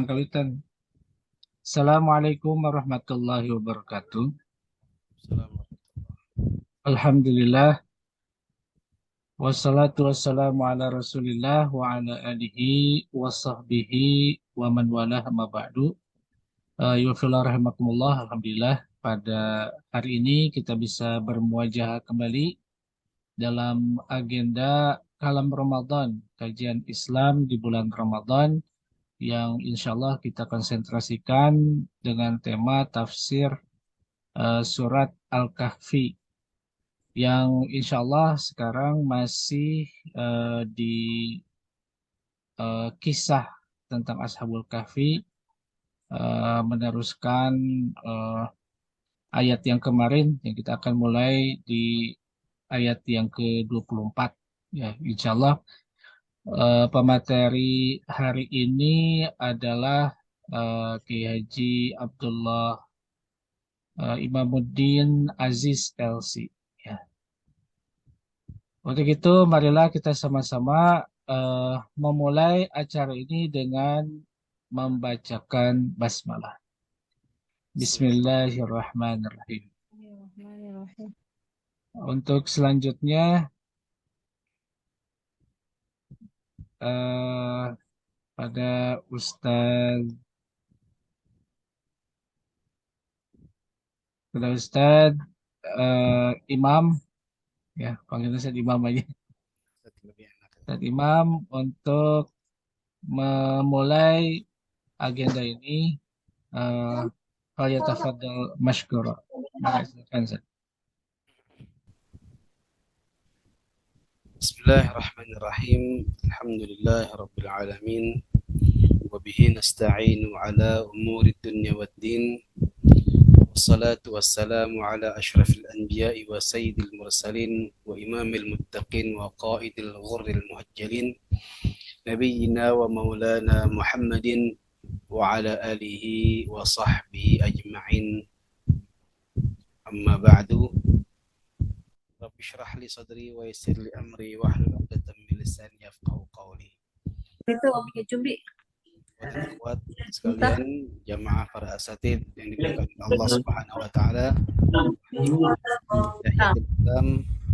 Kalitan. Assalamualaikum warahmatullahi wabarakatuh. Alhamdulillah. Wassalatu wassalamu ala rasulillah wa ala alihi wa sahbihi wa man walah amma ba'du. Yufillah rahimakumullah. Alhamdulillah. Pada hari ini kita bisa bermuajah kembali dalam agenda Kalam Ramadan, kajian Islam di bulan Ramadan yang insya Allah kita konsentrasikan dengan tema tafsir surat Al-Kahfi yang insya Allah sekarang masih di kisah tentang Ashabul Kahfi, meneruskan eh, ayat yang kemarin yang kita akan mulai di ayat yang ke-24. Ya, insya Allah pemateri hari ini adalah Kiai Haji Abdullah Imamuddin Aziz LC. Ya. Untuk itu, marilah kita sama-sama memulai acara ini dengan membacakan basmalah. Bismillahirrahmanirrahim. Untuk selanjutnya, pada Ustadz Imam, ya panggilnya Ustadz Imam aja. Ustadz Imam untuk memulai agenda ini, falyatafaddal mashkura. Silakan, Ustadz. Bismillahirrahmanirrahim. Alhamdulillahirabbil alamin. Wa bihi nasta'inu ala umuri dunya waddin. Wassalatu wassalamu ala asyrafil anbiya'i wa sayyidil mursalin wa imamil muttaqin wa qaidil ghurril muhajjalin nabiyyina wa maulana Muhammadin wa ala alihi wa sahbihi ajma'in. Amma ba'du. Rabbi syrah li sadri wa yassir li amri wahlul 'uqdatam min lisani yafqahu qawli. Itu omnya Jumbi. Buat sekalian jamaah para asatid yang dimuliakan Allah Subhanahu wa taala.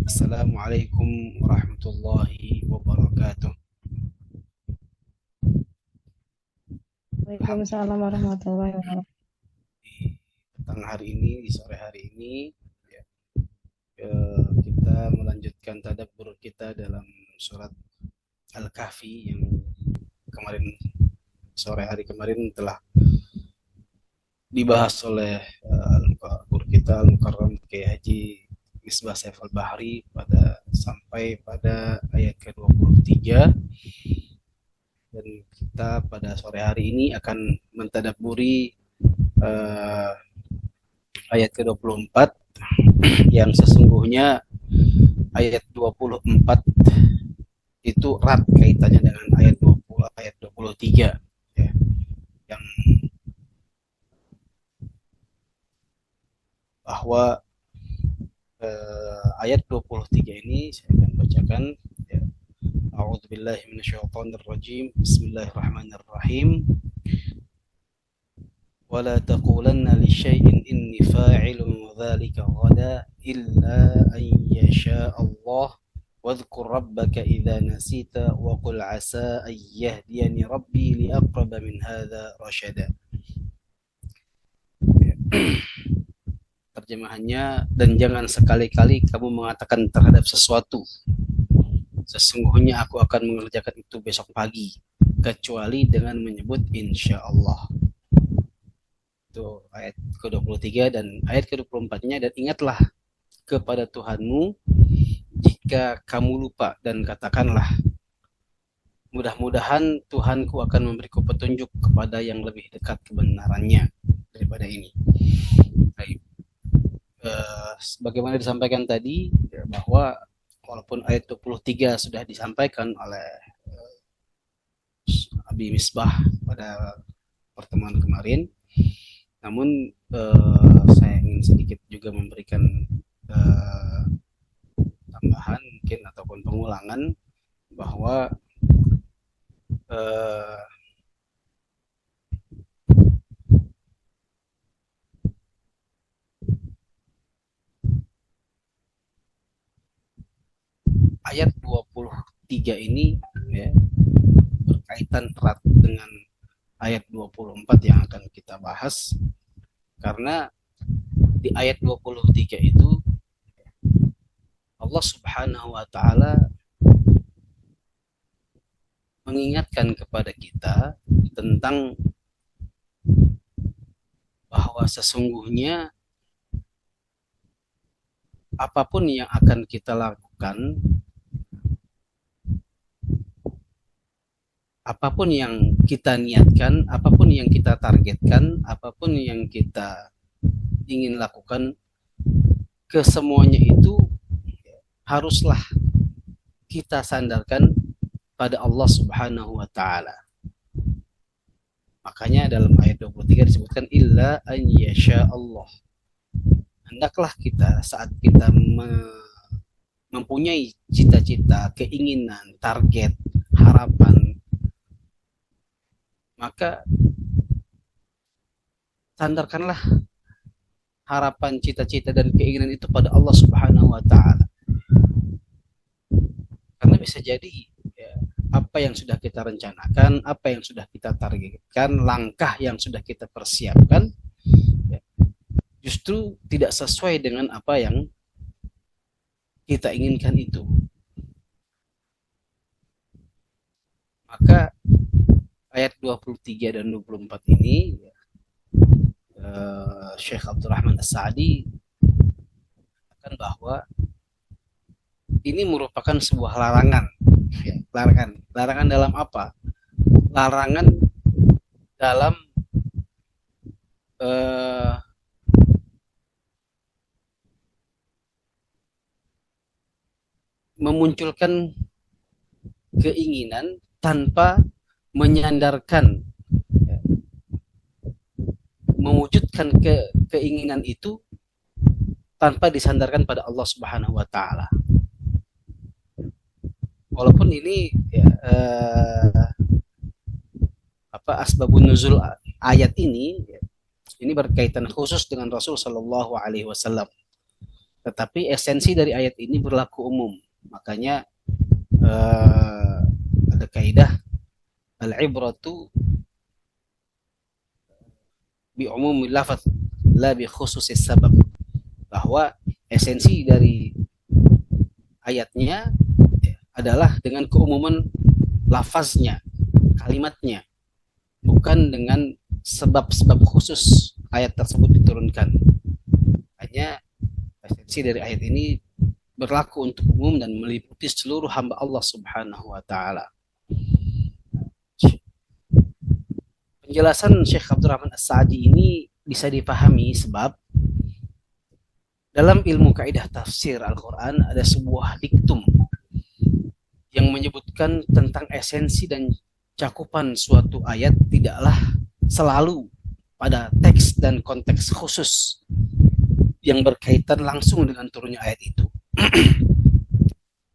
Assalamualaikum warahmatullahi wabarakatuh. Waalaikumsalam warahmatullahi wabarakatuh. Di petang hari ini, di sore hari ini kita melanjutkan tadabbur kita dalam surat Al-Kahfi yang kemarin sore hari kemarin telah dibahas oleh guru kita Al-Mukarram Kiai Haji Misbah Saif Al-Bahri sampai pada ayat ke-23, dan kita pada sore hari ini akan mentadabburi ayat ke-24 yang sesungguhnya ayat 24 itu erat kaitannya dengan ayat 23 ya, yang bahwa ayat 23 ini saya akan bacakan ya. A'udzubillahi minasyaitonirrajim. Bismillahirrahmanirrahim. ولا تقولن لشيء إني فاعل ذلك غدا إلا أن يشاء الله واذكر ربك إذا نسيت وقل عسى أن يهديني ربي لأقرب من هذا رشدا. Terjemahannya, dan jangan sekali-kali kamu mengatakan terhadap sesuatu, sesungguhnya aku akan mengerjakan itu besok pagi, kecuali dengan menyebut insya Allah. Itu ayat ke-23 dan ayat ke-24-nya. Dan ingatlah kepada Tuhanmu jika kamu lupa, dan katakanlah, mudah-mudahan Tuhanku akan memberiku petunjuk kepada yang lebih dekat kebenarannya daripada ini. Baik. Sebagaimana disampaikan tadi bahwa walaupun ayat 23 sudah disampaikan oleh Abi Misbah pada pertemuan kemarin, namun saya ingin sedikit juga memberikan tambahan mungkin ataupun pengulangan bahwa ayat 23 ini ya, berkaitan erat dengan ayat 24 yang akan kita bahas, karena di ayat 23 itu Allah Subhanahu wa taala mengingatkan kepada kita tentang bahwa sesungguhnya apapun yang akan kita lakukan, apapun yang kita niatkan, apapun yang kita targetkan, apapun yang kita ingin lakukan, kesemuanya itu haruslah kita sandarkan pada Allah Subhanahu wa taala. Makanya dalam ayat 23 disebutkan illa an yasha Allah. Hendaklah kita saat kita mempunyai cita-cita, keinginan, target, harapan, maka sandarkanlah harapan, cita-cita dan keinginan itu pada Allah Subhanahu wa taala. Karena bisa jadi ya, apa yang sudah kita rencanakan, apa yang sudah kita targetkan, langkah yang sudah kita persiapkan ya, justru tidak sesuai dengan apa yang kita inginkan itu. Maka ayat 23 dan 24 ini Syekh Abdurrahman As-Sa'di katakan bahwa ini merupakan sebuah larangan. Ya, larangan dalam apa? Larangan dalam memunculkan keinginan tanpa menyandarkan, mewujudkan keinginan itu tanpa disandarkan pada Allah Subhanahu wa taala. Walaupun ini ya, asbabun nuzul ayat ini berkaitan khusus dengan Rasul Shallallahu Alaihi Wasallam. Tetapi esensi dari ayat ini berlaku umum. Makanya ada kaidah al-ibratu bi umumil lafaz la bi khususis sabab, bahwa esensi dari ayatnya adalah dengan keumuman lafaznya, kalimatnya, bukan dengan sebab-sebab khusus ayat tersebut diturunkan. Hanya esensi dari ayat ini berlaku untuk umum dan meliputi seluruh hamba Allah Subhanahu wa taala. Penjelasan Syekh Abdurrahman As-Sa'di ini bisa dipahami sebab dalam ilmu kaidah tafsir Al-Quran ada sebuah diktum yang menyebutkan tentang esensi dan cakupan suatu ayat tidaklah selalu pada teks dan konteks khusus yang berkaitan langsung dengan turunnya ayat itu.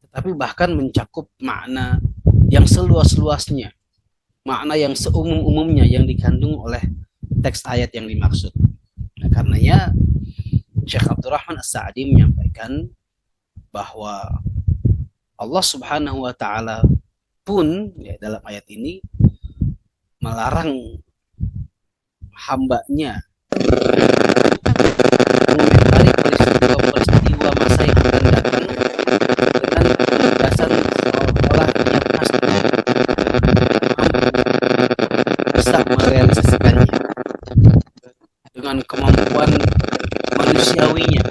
Tetapi bahkan mencakup makna yang seluas-luasnya, makna yang seumum-umumnya yang dikandung oleh teks ayat yang dimaksud. Nah, karenanya Syekh Abdurrahman As-Sa'di menyampaikan bahwa Allah Subhanahu wa taala pun ya, dalam ayat ini melarang hambanya mengomentari peristiwa masa yang akan datang dengan penegasan seolah-olah ia pasti bisa merealisasikannya dengan kemampuan manusiawinya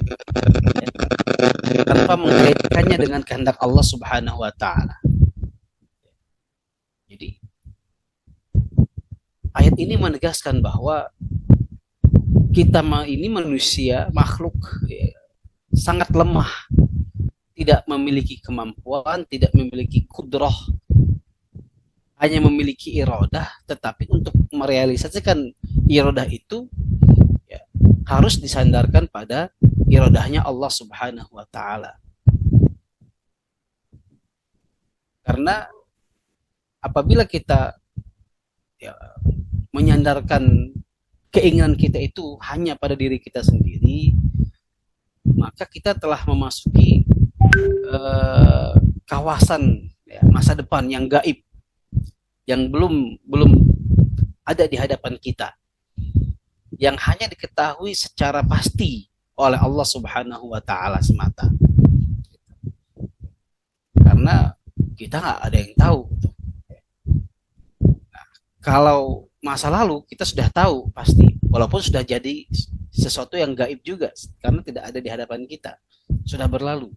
tanpa mengaitkannya dengan kehendak Allah Subhanahu wa taala. Jadi ayat ini menegaskan bahwa kita ini manusia, makhluk ya, sangat lemah, tidak memiliki kemampuan, tidak memiliki kudrah, hanya memiliki iradah, tetapi untuk merealisasikan iradah itu ya, harus disandarkan pada iradahnya Allah Subhanahu wa taala. Karena apabila kita ya, menyandarkan keinginan kita itu hanya pada diri kita sendiri, maka kita telah memasuki kawasan ya, masa depan yang gaib, yang belum ada di hadapan kita, yang hanya diketahui secara pasti oleh Allah Subhanahu wa taala semata. Karena kita nggak ada yang tahu. Nah, kalau masa lalu kita sudah tahu pasti, walaupun sudah jadi sesuatu yang gaib juga, karena tidak ada di hadapan kita, sudah berlalu.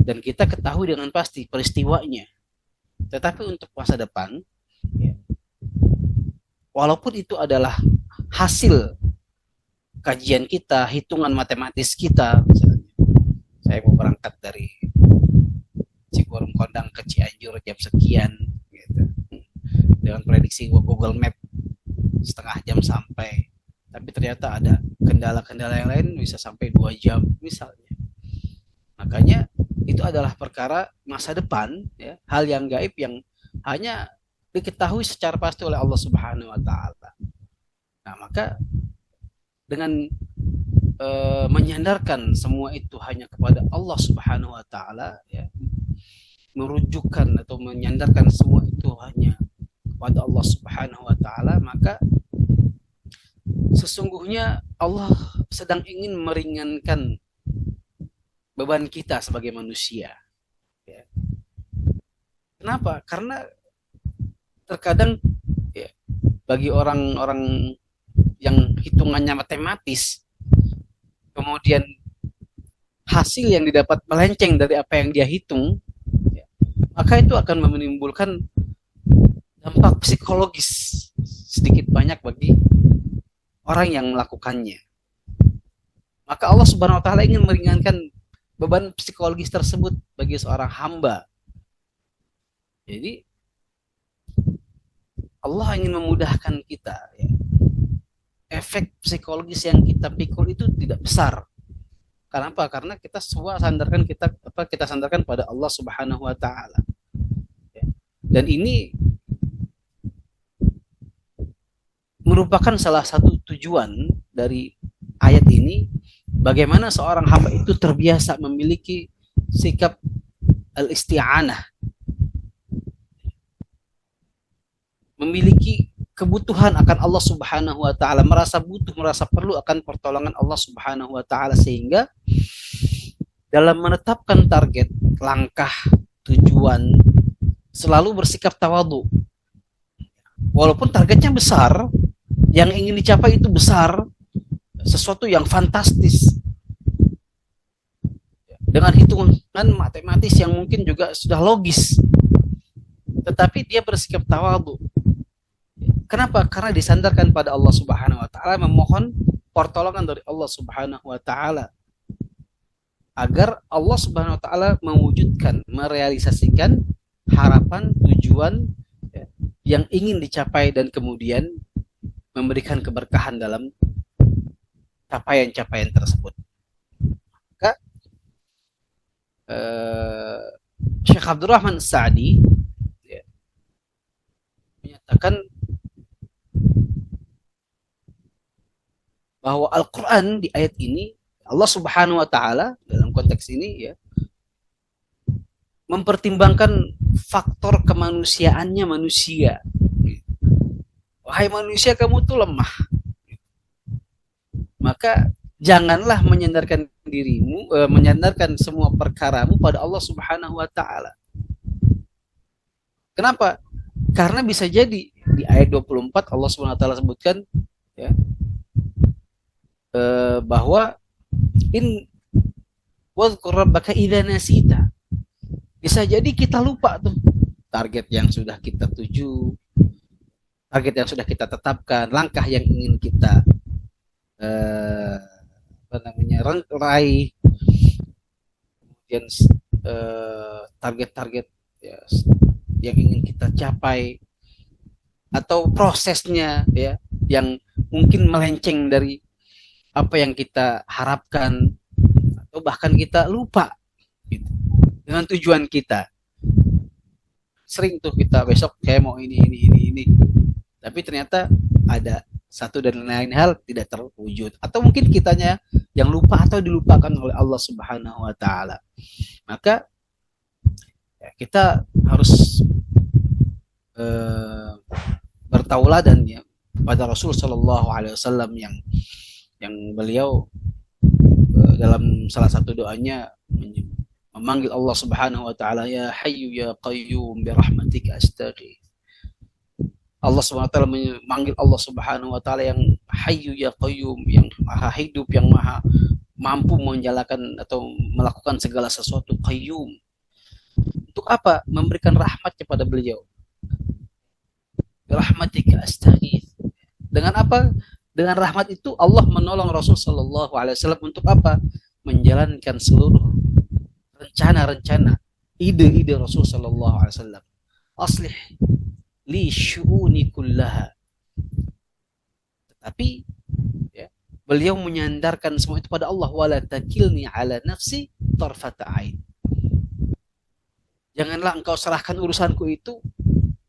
Dan kita ketahui dengan pasti peristiwanya. Tetapi untuk masa depan, ya, walaupun itu adalah hasil kajian kita, hitungan matematis kita, misalnya, saya mau berangkat dari Cikurung Kondang ke Cianjur jam sekian, gitu, dengan prediksi Google Map setengah jam sampai, tapi ternyata ada kendala-kendala yang lain bisa sampai 2 jam misalnya. Makanya itu adalah perkara masa depan, ya, hal yang gaib yang hanya diketahui secara pasti oleh Allah Subhanahu wa taala. Nah, maka dengan menyandarkan semua itu hanya kepada Allah Subhanahu wa taala, ya, merujukkan atau menyandarkan semua itu hanya kepada Allah Subhanahu wa taala, maka sesungguhnya Allah sedang ingin meringankan beban kita sebagai manusia. Ya. Kenapa? Karena terkadang, ya, bagi orang-orang yang hitungannya matematis, kemudian hasil yang didapat melenceng dari apa yang dia hitung, ya, maka itu akan menimbulkan dampak psikologis sedikit banyak bagi orang yang melakukannya. Maka Allah Subhanahu wa taala ingin meringankan beban psikologis tersebut bagi seorang hamba. Jadi Allah ingin memudahkan kita, ya. Efek psikologis yang kita pikul itu tidak besar. Kenapa? Karena kita semua kita sandarkan pada Allah Subhanahu wa taala. Ya. Dan ini merupakan salah satu tujuan dari ayat ini, bagaimana seorang hamba itu terbiasa memiliki sikap al-isti'anah, memiliki kebutuhan akan Allah Subhanahu wa taala, merasa butuh, merasa perlu akan pertolongan Allah Subhanahu wa taala, sehingga dalam menetapkan target, langkah, tujuan selalu bersikap tawadhu. Walaupun targetnya besar, yang ingin dicapai itu besar, sesuatu yang fantastis, dengan hitungan matematis yang mungkin juga sudah logis, tetapi dia bersikap tawadhu. Kenapa? Karena disandarkan pada Allah Subhanahu wa taala, memohon pertolongan dari Allah Subhanahu wa taala agar Allah Subhanahu wa taala mewujudkan, merealisasikan harapan, tujuan, ya, yang ingin dicapai, dan kemudian memberikan keberkahan dalam capaian-capaian tersebut. Maka Syekh Abdurrahman As-Sa'di, ya, menyatakan bahwa Al-Quran di ayat ini, Allah Subhanahu wa taala dalam konteks ini, ya, mempertimbangkan faktor kemanusiaannya manusia. Wahai manusia, kamu tuh lemah. Maka janganlah menyandarkan dirimu, menyandarkan semua perkaramu pada Allah Subhanahu wa taala. Kenapa? Karena bisa jadi di ayat 24 Allah Subhanahu wa taala sebutkan, ya, bahwa in wadhkur rabbaka idza nasita. Bisa jadi kita lupa tuh target yang sudah kita tuju, target yang sudah kita tetapkan, langkah yang ingin kita raih, kemudian target-target, ya, yang ingin kita capai, atau prosesnya, ya, yang mungkin melenceng dari apa yang kita harapkan, atau bahkan kita lupa gitu, dengan tujuan kita. Sering tuh kita, besok saya mau ini, tapi ternyata ada satu dan lain hal tidak terwujud, atau mungkin kitanya yang lupa atau dilupakan oleh Allah Subhanahu wa taala. Maka Ya, kita harus bertauladan ya pada Rasul Shallallahu Alaihi Wasallam yang beliau dalam salah satu doanya memanggil Allah Subhanahu Wa Taala, ya Hayyu ya Qayyum bi rahmatika astaghith. Allah Subhanahu Wa Taala memanggil Allah Subhanahu Wa Taala yang Hayyu ya Qayyum, yang maha hidup, yang maha mampu menjalankan atau melakukan segala sesuatu. Qayyum. Untuk apa? Memberikan rahmat kepada beliau. Rahmatika astaghith. Dengan apa? Dengan rahmat itu Allah menolong Rasul sallallahu alaihi wasallam untuk apa? Menjalankan seluruh rencana-rencana, ide-ide Rasul sallallahu alaihi wasallam. Aslih li syu'uni kullaha. Tetapi ya, beliau menyandarkan semua itu pada Allah, wala takilni ala nafsi tarfata ain. Janganlah engkau serahkan urusanku itu,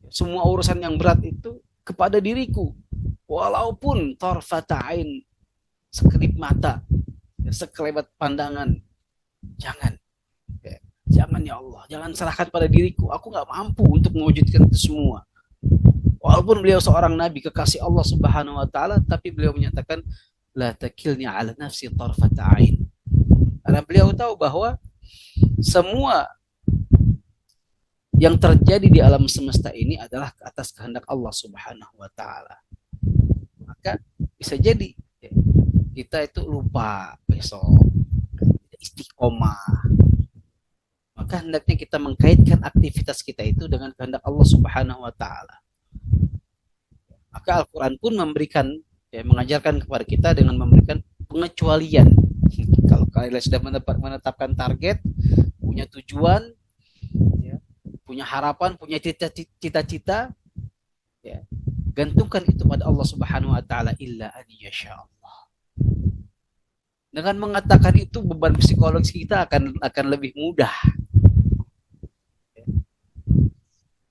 semua urusan yang berat itu kepada diriku, walaupun tarfata ain, sekelip mata, sekelebat pandangan. Jangan ya, jangan ya Allah, jangan serahkan pada diriku, aku gak mampu untuk mewujudkan itu semua. Walaupun beliau seorang nabi kekasih Allah Subhanahu wa taala, tapi beliau menyatakan la takilni ala nafsi tarfata ain. Karena beliau tahu bahwa semua yang terjadi di alam semesta ini adalah atas kehendak Allah Subhanahu wa taala. Maka bisa jadi ya, kita itu lupa besok, istiqomah. Maka hendaknya kita mengkaitkan aktivitas kita itu dengan kehendak Allah Subhanahu wa taala. Maka Al-Qur'an pun memberikan ya, mengajarkan kepada kita dengan memberikan pengecualian. Kalau kalian sudah menetapkan target, punya tujuan, ya, punya harapan, punya cita-cita, ya, gantungkan itu pada Allah Subhanahu wa taala, illa an yasha Allah. Dengan mengatakan itu, beban psikologis kita akan lebih mudah.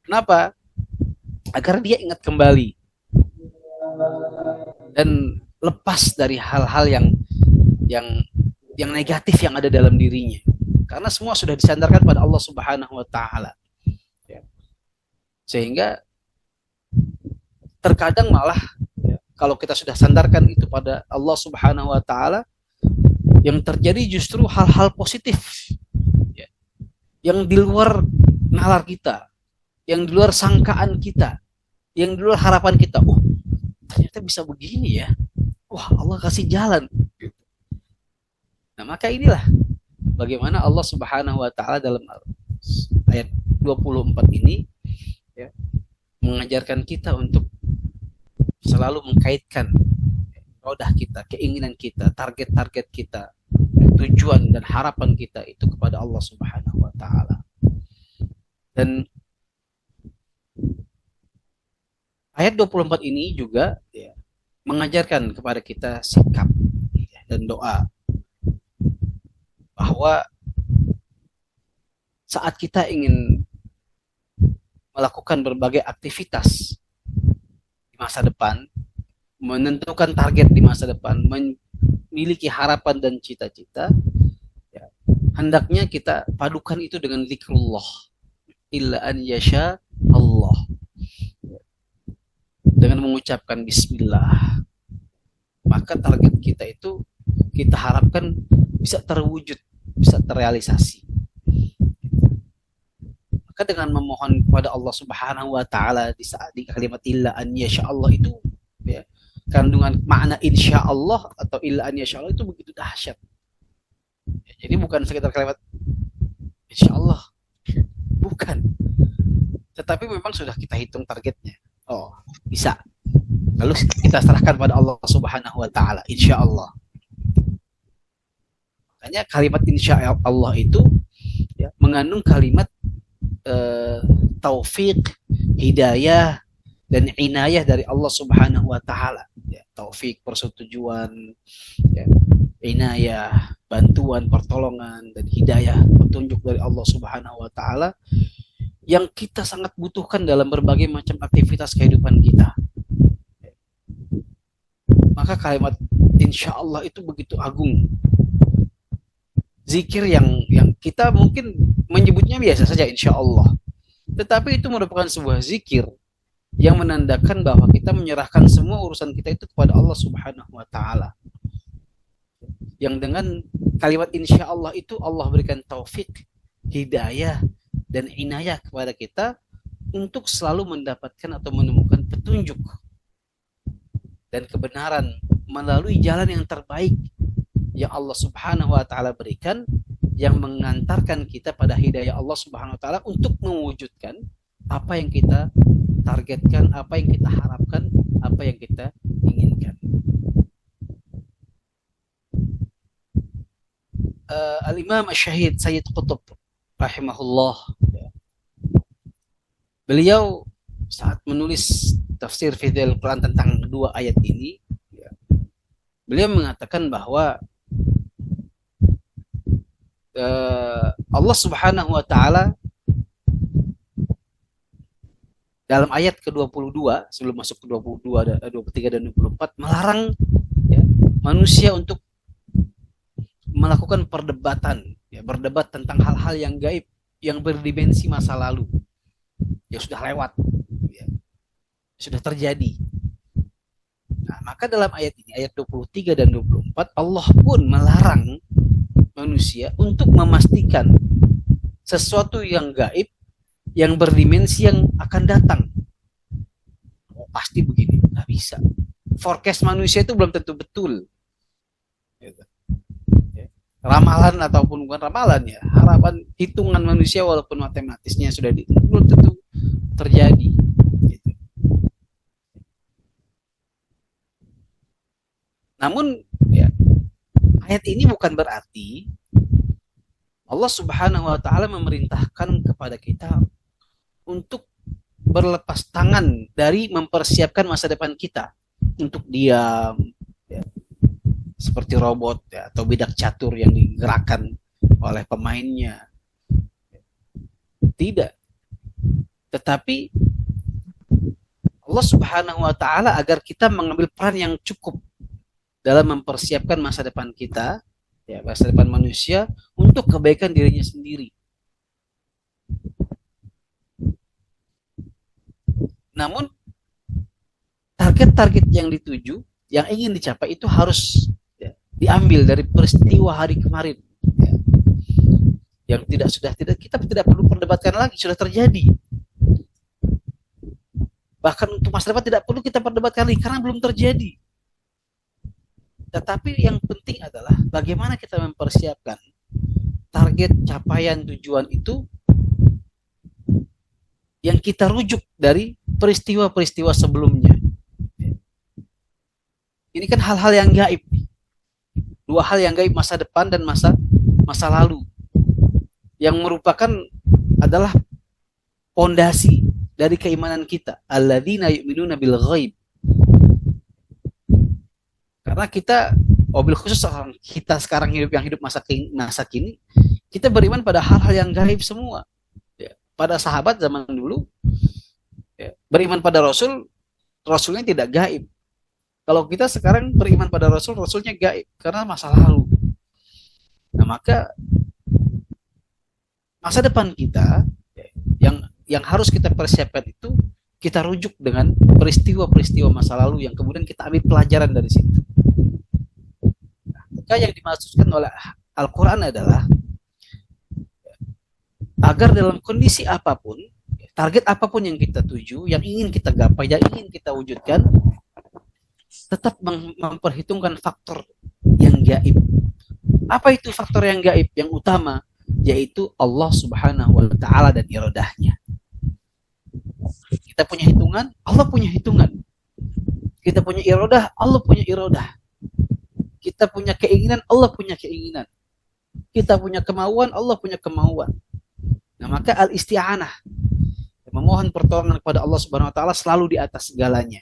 Kenapa? Agar dia ingat kembali dan lepas dari hal-hal yang negatif yang ada dalam dirinya. Karena semua sudah disandarkan pada Allah Subhanahu wa taala. Ya. Sehingga terkadang malah ya, kalau kita sudah sandarkan itu pada Allah Subhanahu wa taala, yang terjadi justru hal-hal positif. Ya. Yang di luar nalar kita, yang di luar sangkaan kita, yang di luar harapan kita. Oh, ternyata bisa begini ya. Wah, Allah kasih jalan. Nah, maka inilah bagaimana Allah Subhanahu wa taala dalam ayat 24 ini ya, mengajarkan kita untuk selalu mengkaitkan rodah kita, keinginan kita, target-target kita, tujuan dan harapan kita itu kepada Allah Subhanahu wa taala. Dan ayat 24 ini juga ya, mengajarkan kepada kita sikap ya, dan doa, bahwa saat kita ingin melakukan berbagai aktivitas di masa depan, menentukan target di masa depan, memiliki harapan dan cita-cita, ya, hendaknya kita padukan itu dengan zikrullah, illa an yasha Allah, dengan mengucapkan bismillah. Maka target kita itu kita harapkan bisa terwujud, bisa terrealisasi. Maka dengan memohon kepada Allah Subhanahu wa taala di saat di kalimat illa an yasha Allah itu ya, kandungan makna insya Allah atau illa an yasha Allah itu begitu dahsyat. Ya, jadi bukan sekedar kalimat insya Allah, bukan. Tetapi memang sudah kita hitung targetnya. Oh, bisa. Lalu kita serahkan pada Allah Subhanahu wa taala, insya Allah. Makanya kalimat insya Allah itu ya, mengandung kalimat taufik, hidayah, dan inayah dari Allah Subhanahu wa taala. Ya, taufik, persetujuan, ya, inayah, bantuan, pertolongan, dan hidayah, petunjuk dari Allah Subhanahu wa taala yang kita sangat butuhkan dalam berbagai macam aktivitas kehidupan kita. Maka kalimat insya Allah itu begitu agung. Zikir yang kita mungkin menyebutnya biasa saja insya Allah. Tetapi itu merupakan sebuah zikir yang menandakan bahwa kita menyerahkan semua urusan kita itu kepada Allah Subhanahu wa taala. Yang dengan kalimat insya Allah itu Allah berikan taufik, hidayah dan inayah kepada kita untuk selalu mendapatkan atau menemukan petunjuk dan kebenaran melalui jalan yang terbaik yang Allah Subhanahu wa taala berikan, yang mengantarkan kita pada hidayah Allah Subhanahu wa taala untuk mewujudkan apa yang kita targetkan, apa yang kita harapkan, apa yang kita inginkan. Al-Imam Asy-Syahid Sayyid Qutb rahimahullah, beliau saat menulis tafsir Fidel Quran tentang dua ayat ini, beliau mengatakan bahwa Allah Subhanahu wa taala dalam ayat ke-22 sebelum masuk ke 22, 23 dan 24 melarang ya, manusia untuk melakukan perdebatan, ya, berdebat tentang hal-hal yang gaib, yang berdimensi masa lalu, yang sudah lewat, ya, sudah terjadi. Nah, maka dalam ayat ini, ayat 23 dan 24, Allah pun melarang manusia untuk memastikan sesuatu yang gaib, yang berdimensi yang akan datang. Oh, pasti begini, nggak bisa. Forecast manusia itu belum tentu betul. Ramalan ataupun bukan ramalan ya, harapan hitungan manusia walaupun matematisnya sudah belum tentu terjadi. Gitu. Namun ya, ayat ini bukan berarti Allah Subhanahu wa taala memerintahkan kepada kita untuk berlepas tangan dari mempersiapkan masa depan kita, untuk diam ya, seperti robot ya, atau bidak catur yang digerakkan oleh pemainnya. Tidak. Tetapi Allah Subhanahu wa taala agar kita mengambil peran yang cukup dalam mempersiapkan masa depan kita, ya, masa depan manusia untuk kebaikan dirinya sendiri. Namun target-target yang dituju, yang ingin dicapai itu harus ya, diambil dari peristiwa hari kemarin, ya, yang kita tidak perlu perdebatkan lagi, sudah terjadi. Bahkan untuk masa depan tidak perlu kita perdebatkan lagi karena belum terjadi. Tetapi yang penting adalah bagaimana kita mempersiapkan target, capaian, tujuan itu yang kita rujuk dari peristiwa-peristiwa sebelumnya. Ini kan hal-hal yang gaib. Dua hal yang gaib, masa depan dan masa lalu. Yang merupakan adalah pondasi dari keimanan kita. Alladzina yu'minuna bil ghaib. Karena kita, wabil khusus kita sekarang hidup masa kini, kita beriman pada hal-hal yang gaib semua. Ya, pada sahabat zaman dulu, ya, beriman pada Rasulnya tidak gaib. Kalau kita sekarang beriman pada Rasulnya gaib karena masa lalu. Nah, maka masa depan kita yang harus kita persiapkan itu kita rujuk dengan peristiwa-peristiwa masa lalu yang kemudian kita ambil pelajaran dari situ. Nah, maka yang dimaksudkan oleh Al-Quran adalah agar dalam kondisi apapun, target apapun yang kita tuju, yang ingin kita gapai, yang ingin kita wujudkan, tetap memperhitungkan faktor yang gaib. Apa itu faktor yang gaib? Yang utama yaitu Allah Subhanahu wa taala dan iradahnya. Kita punya hitungan, Allah punya hitungan. Kita punya iradah, Allah punya iradah. Kita punya keinginan, Allah punya keinginan. Kita punya kemauan, Allah punya kemauan. Nah, maka al-isti'anah, memohon pertolongan kepada Allah Subhanahu wa taala selalu di atas segalanya.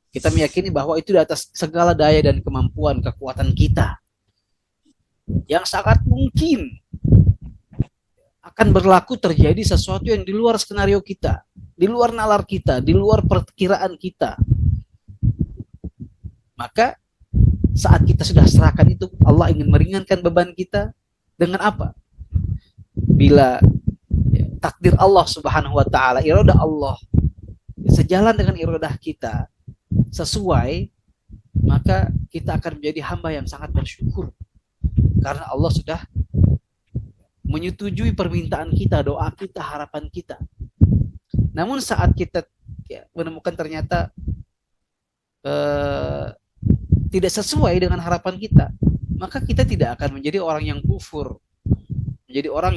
Kita meyakini bahwa itu di atas segala daya dan kemampuan, kekuatan kita. Yang sangat mungkin akan berlaku terjadi sesuatu yang di luar skenario kita, di luar nalar kita, di luar perkiraan kita. Maka saat kita sudah serahkan itu, Allah ingin meringankan beban kita dengan apa? bila takdir Allah Subhanahu wa taala, iradah Allah sejalan dengan iradah kita, sesuai, maka kita akan menjadi hamba yang sangat bersyukur karena Allah sudah menyetujui permintaan kita, doa kita, harapan kita. Namun saat kita menemukan ternyata tidak sesuai dengan harapan kita, maka kita tidak akan menjadi orang yang kufur, menjadi orang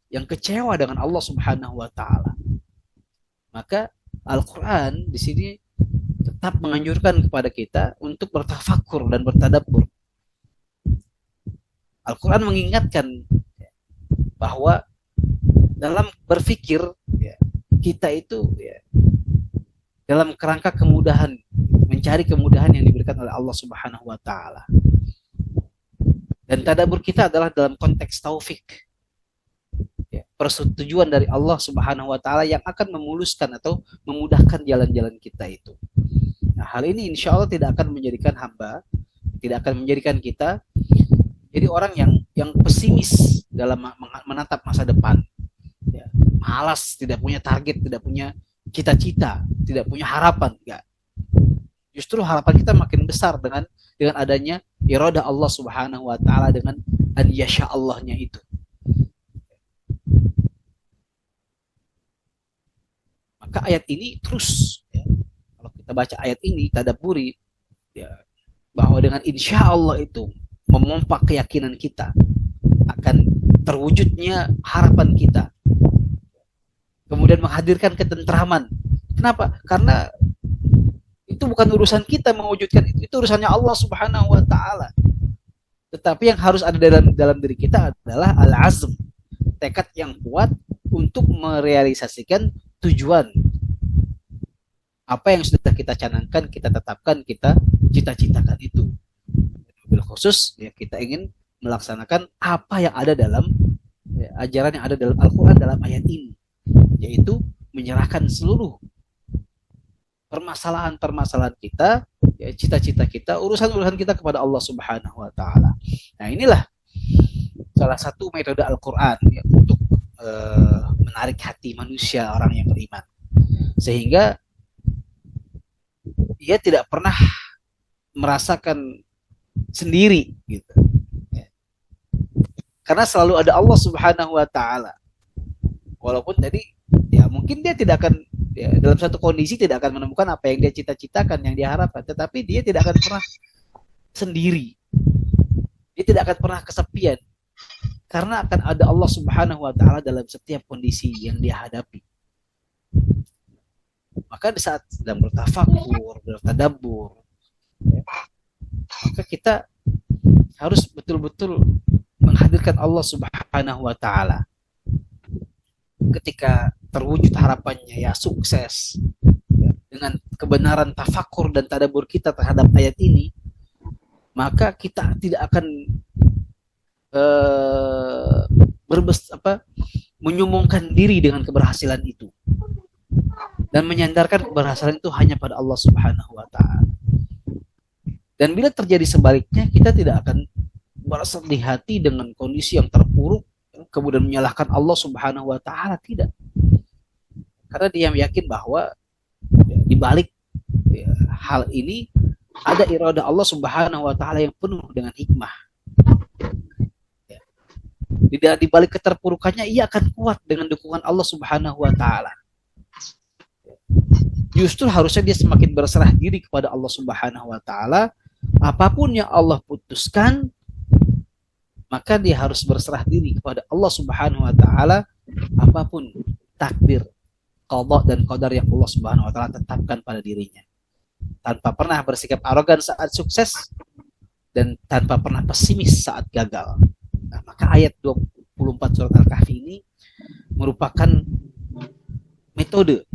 yang kecewa dengan Allah Subhanahu wa taala. Maka Al-Qur'an di sini tetap menganjurkan kepada kita untuk bertafakur dan bertadabbur. Al-Qur'an mengingatkan bahwa dalam berpikir kita itu dalam kerangka kemudahan, mencari kemudahan yang diberikan oleh Allah Subhanahu wa taala. Dan tadabbur kita adalah dalam konteks taufik, persetujuan dari Allah Subhanahu wa taala yang akan memuluskan atau memudahkan jalan-jalan kita itu. Nah, hal ini insya Allah tidak akan menjadikan hamba, tidak akan menjadikan kita jadi orang yang pesimis dalam menatap masa depan. Malas, tidak punya target, tidak punya cita-cita, tidak punya harapan, enggak. Justru harapan kita makin besar dengan adanya iradah Allah Subhanahu wa taala, dengan an yasha Allahnya itu. Maka ayat ini terus kalau kita baca ayat ini, tadabburi bahwa dengan insya Allah itu memompa keyakinan kita akan terwujudnya harapan kita, kemudian menghadirkan ketentraman. Kenapa? Karena itu bukan urusan kita mewujudkan itu urusannya Allah Subhanahu wa taala. Tetapi yang harus ada dalam diri kita adalah al-azm, tekad yang kuat untuk merealisasikan tujuan apa yang sudah kita canangkan, kita tetapkan, kita cita-citakan itu. Bil khusus kita ingin melaksanakan apa yang ada dalam ajaran yang ada dalam Al-Quran dalam ayat ini, yaitu menyerahkan seluruh permasalahan-permasalahan kita, cita-cita kita, urusan-urusan kita kepada Allah Subhanahu wa taala. Nah, inilah salah satu metode Al-Quran untuk menarik hati manusia, orang yang beriman, sehingga dia tidak pernah merasakan sendiri gitu. Karena selalu ada Allah Subhanahu wa taala. Walaupun tadi mungkin dia tidak akan dalam satu kondisi tidak akan menemukan apa yang dia cita-citakan, yang dia harapkan, tetapi dia tidak akan pernah sendiri. Dia tidak akan pernah kesepian. Karena akan ada Allah Subhanahu wa taala dalam setiap kondisi yang dia hadapi. Maka di saat sedang bertafakur, bertadabbur, maka kita harus betul-betul menghadirkan Allah Subhanahu wa taala. Ketika terwujud harapannya, sukses dengan kebenaran tafakur dan tadabbur kita terhadap ayat ini, maka kita tidak akan menyombongkan diri dengan keberhasilan itu dan menyandarkan keberhasilan itu hanya pada Allah Subhanahu wa taala. Dan bila terjadi sebaliknya, kita tidak akan bersedih hati dengan kondisi yang terpuruk kemudian menyalahkan Allah Subhanahu wa taala, tidak. Karena dia yakin bahwa di balik hal ini ada iradah Allah Subhanahu wa taala yang penuh dengan hikmah. Di balik keterpurukannya ia akan kuat dengan dukungan Allah Subhanahu wa taala. Justru harusnya dia semakin berserah diri kepada Allah Subhanahu wa taala. Apapun yang Allah putuskan, maka dia harus berserah diri kepada Allah Subhanahu wa taala, apapun takdir, qada dan qadar yang Allah Subhanahu wa taala tetapkan pada dirinya. Tanpa pernah bersikap arogan saat sukses dan tanpa pernah pesimis saat gagal. Nah, maka ayat 24 surat Al-Kahfi ini merupakan metode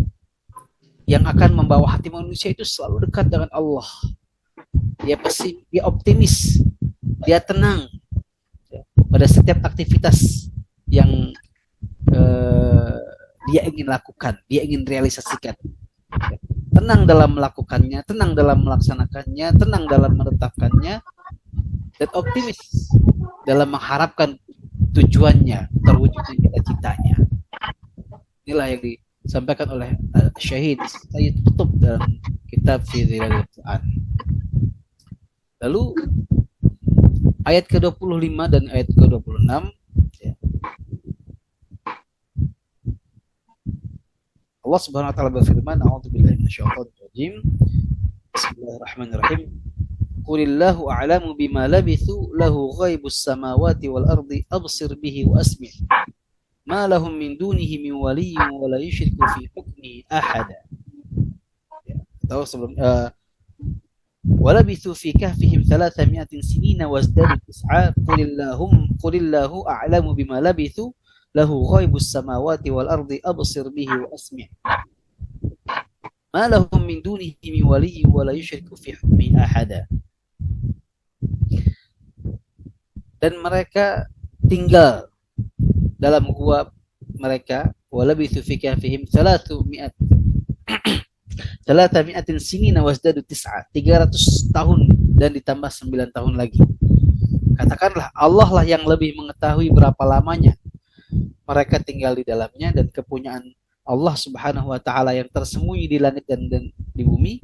yang akan membawa hati manusia itu selalu dekat dengan Allah. Dia optimis, dia tenang pada setiap aktivitas yang dia ingin lakukan, dia ingin realisasikan. Tenang dalam melakukannya, tenang dalam melaksanakannya, tenang dalam menetapkannya, dan optimis dalam mengharapkan tujuannya, terwujudnya cita-citanya. Inilah yang disampaikan oleh Syahid Sayyid Qutb dalam kitab Fi Dhilalil Quran. Lalu ayat ke-25 dan ayat ke-26 ya. Allah Subhanahu wa taala berfirman, a'udzubillahi minasyaitonir rajim. Bismillahirrahmanirrahim. Qulillahu a'lamu bima labithu lahu ghaibus samawati wal ardi absir bihi wa asmi'. Ma lahum min dunihi min waliyyin wa la yusyriku fi hukmihi ahada. Ya, tahu sebelum ولبثوا في كهفهم 300 سنين وازدادوا تسعا قل الله أعلم بما لبثوا له غيب السماوات والأرض أبصر به وأسمع ما لهم من دونه من ولي ولا يشرك في حكمه أحدا. Dan mereka tinggal dalam gua mereka walabithu fi kahfihim 300 sinina wasdadu tis'a, 300 tahun dan ditambah 9 tahun lagi. Katakanlah Allah lah yang lebih mengetahui berapa lamanya mereka tinggal di dalamnya, dan kepunyaan Allah Subhanahu wa taala yang tersembunyi di langit dan di bumi.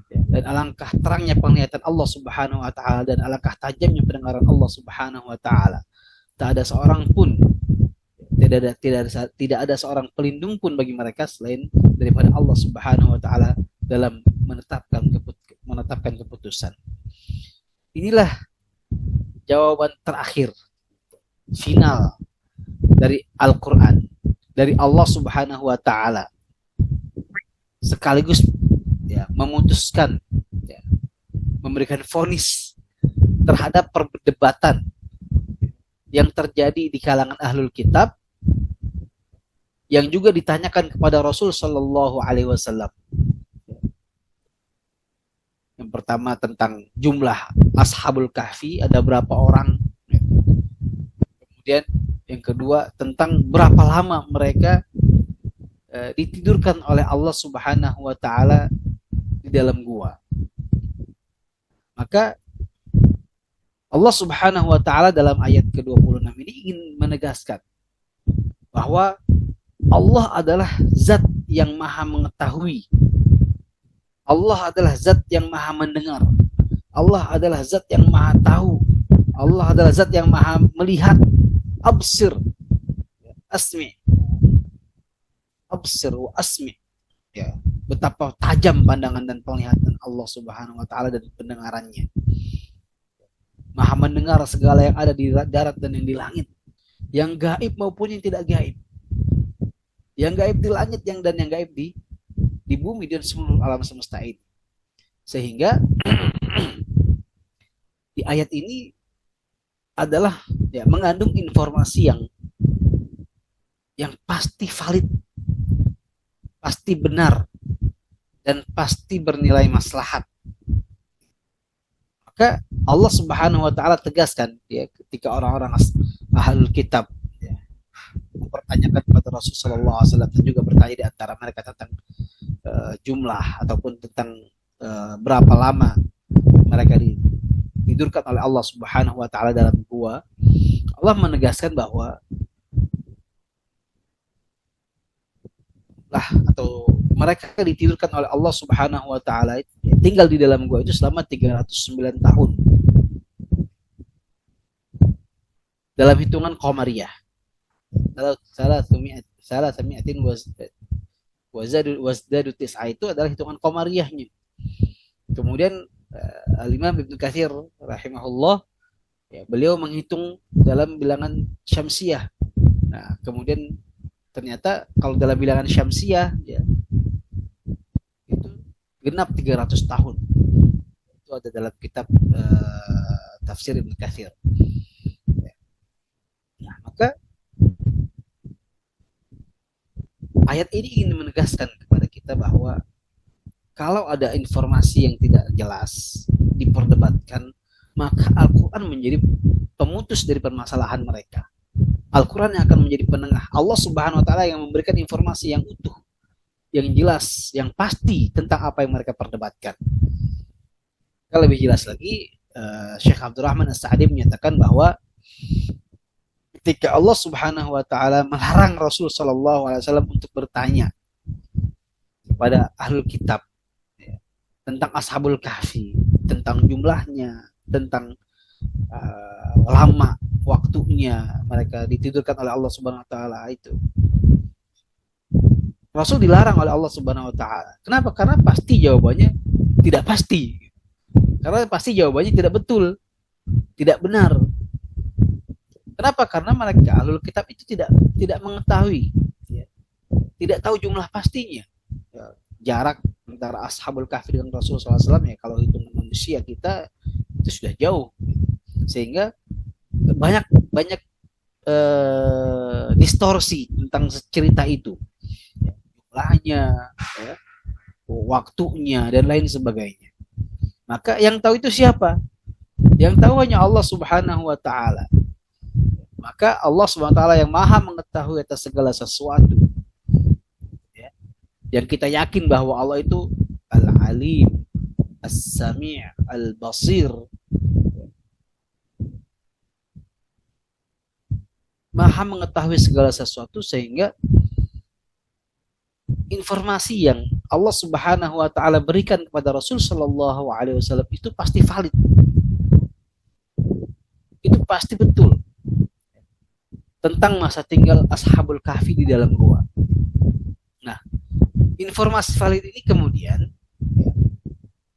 Dan alangkah terangnya penglihatan Allah Subhanahu wa taala dan alangkah tajamnya pendengaran Allah Subhanahu wa taala. Tak ada seorang pun, tidak ada seorang pelindung pun bagi mereka selain daripada Allah Subhanahu wa taala dalam menetapkan keputusan. Inilah jawaban terakhir final dari Al-Qur'an, dari Allah Subhanahu wa taala, sekaligus ya memutuskan ya, memberikan vonis terhadap perdebatan yang terjadi di kalangan ahlul kitab, yang juga ditanyakan kepada Rasul Shallallahu Alaihi Wasallam. Yang pertama tentang jumlah Ashabul Kahfi, ada berapa orang. Kemudian yang kedua tentang berapa lama mereka ditidurkan oleh Allah Subhanahu Wa Taala di dalam gua. Maka Allah Subhanahu Wa Taala dalam ayat ke-26 ini ingin menegaskan bahwa Allah adalah zat yang maha mengetahui. Allah adalah zat yang maha mendengar. Allah adalah zat yang maha tahu. Allah adalah zat yang maha melihat. Absir, asmi. Absir wa asmi. Ya, betapa tajam pandangan dan penglihatan Allah Subhanahu wa taala dan pendengarannya. Maha mendengar segala yang ada di darat dan yang di langit. Yang gaib maupun yang tidak gaib. Yang gaib di langit dan yang gaib di bumi dan seluruh alam semesta ini. Sehingga di ayat ini adalah ya mengandung informasi yang pasti valid, pasti benar, dan pasti bernilai maslahat. Maka Allah Subhanahu wa taala tegaskan ya, ketika orang-orang ahlul kitab ya, mempertanyakan kepada Rasulullah SAW dan juga bertanya di antara mereka tentang jumlah ataupun tentang berapa lama mereka ditidurkan oleh Allah Subhanahu wa taala dalam gua. Allah menegaskan bahwa atau mereka ditidurkan oleh Allah Subhanahu wa taala tinggal di dalam gua itu selama 309 tahun. Dalam hitungan qamariyah. Salah sami'atin wasdadu tis'a itu adalah hitungan qamariyahnya. Kemudian Al-Imam Ibnu Katsir rahimahullah ya, beliau menghitung dalam bilangan syamsiyah. Nah, kemudian ternyata kalau dalam bilangan syamsiyah ya, itu genap 300 tahun. Itu ada dalam kitab tafsir Ibnu Katsir. Nah, maka ayat ini ingin menegaskan kepada kita bahwa kalau ada informasi yang tidak jelas diperdebatkan, maka Al-Quran menjadi pemutus dari permasalahan mereka. Al-Quran yang akan menjadi penengah. Allah Subhanahu wa taala yang memberikan informasi yang utuh, yang jelas, yang pasti tentang apa yang mereka perdebatkan. Kalau lebih jelas lagi, Syekh Abdurrahman As-Sa'di menyatakan bahwa ketika Allah Subhanahu wa taala melarang Rasul sallallahu alaihi wasallam untuk bertanya kepada ahlul kitab ya, tentang Ashabul Kahfi, tentang jumlahnya, tentang lama waktunya mereka ditidurkan oleh Allah Subhanahu wa taala itu. Rasul dilarang oleh Allah Subhanahu wa taala. Kenapa? Karena pasti jawabannya tidak pasti. Karena pasti jawabannya tidak betul, tidak benar. Kenapa? Karena mereka ahlul kitab itu tidak mengetahui, ya, tidak tahu jumlah pastinya. Ya, jarak antara Ashabul Kahfi dengan Rasulullah SAW ya kalau hitungan manusia kita itu sudah jauh, sehingga banyak distorsi tentang cerita itu, ya, jumlahnya, ya, waktunya dan lain sebagainya. Maka yang tahu itu siapa? Yang tahu hanya Allah Subhanahu wa taala. Maka Allah Subhanahu wa taala yang Maha mengetahui atas segala sesuatu. Ya. Dan kita yakin bahwa Allah itu Al-Alim, As-Sami', Al-Basir. Maha mengetahui segala sesuatu sehingga informasi yang Allah Subhanahu wa taala berikan kepada Rasul sallallahu alaihi wasallam itu pasti valid. Itu pasti betul. Tentang masa tinggal Ashabul Kahfi di dalam gua. Nah, informasi valid ini kemudian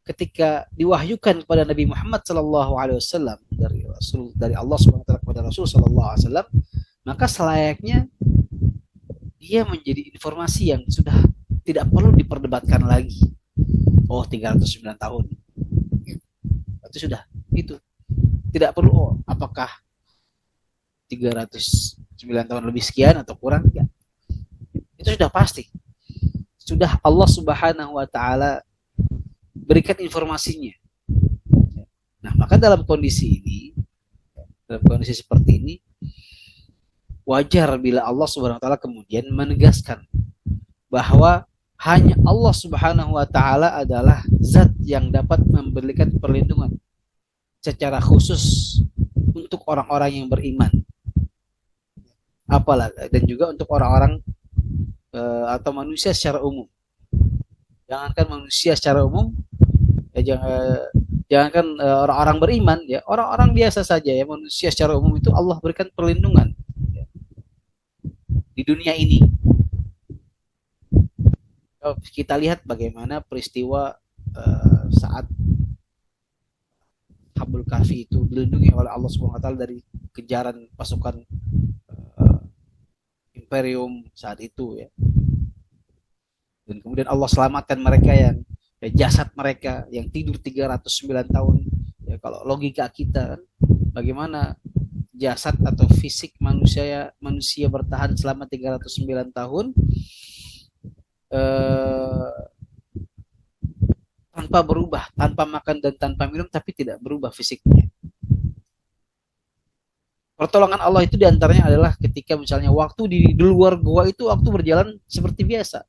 ketika diwahyukan kepada Nabi Muhammad sallallahu alaihi wasallam dari Allah Subhanahu wa taala kepada Rasul sallallahu alaihi wasallam, maka selayaknya dia menjadi informasi yang sudah tidak perlu diperdebatkan lagi. Oh, 309 tahun. Itu sudah, itu. Tidak perlu, apakah 309 tahun lebih sekian atau kurang? Ya. Itu sudah pasti. Sudah Allah Subhanahu wa taala berikan informasinya. Nah, maka dalam kondisi seperti ini, wajar bila Allah Subhanahu wa taala kemudian menegaskan bahwa hanya Allah Subhanahu wa taala adalah zat yang dapat memberikan perlindungan secara khusus untuk orang-orang yang beriman. Apalagi dan juga untuk orang-orang atau manusia secara umum. Jangankan manusia secara umum, ya jangankan orang-orang beriman, ya orang-orang biasa saja ya manusia secara umum itu Allah berikan perlindungan di dunia ini. Kita lihat bagaimana peristiwa saat Ashabul Kahfi itu dilindungi oleh Allah Subhanahu wa taala dari kejaran pasukan imperium saat itu ya. Dan kemudian Allah selamatkan mereka yang jasad mereka yang tidur 309 tahun. Ya, kalau logika kita bagaimana jasad atau fisik manusia bertahan selama 309 tahun tanpa berubah, tanpa makan dan tanpa minum, tapi tidak berubah fisiknya. Pertolongan Allah itu diantaranya adalah ketika misalnya waktu di luar gua itu waktu berjalan seperti biasa,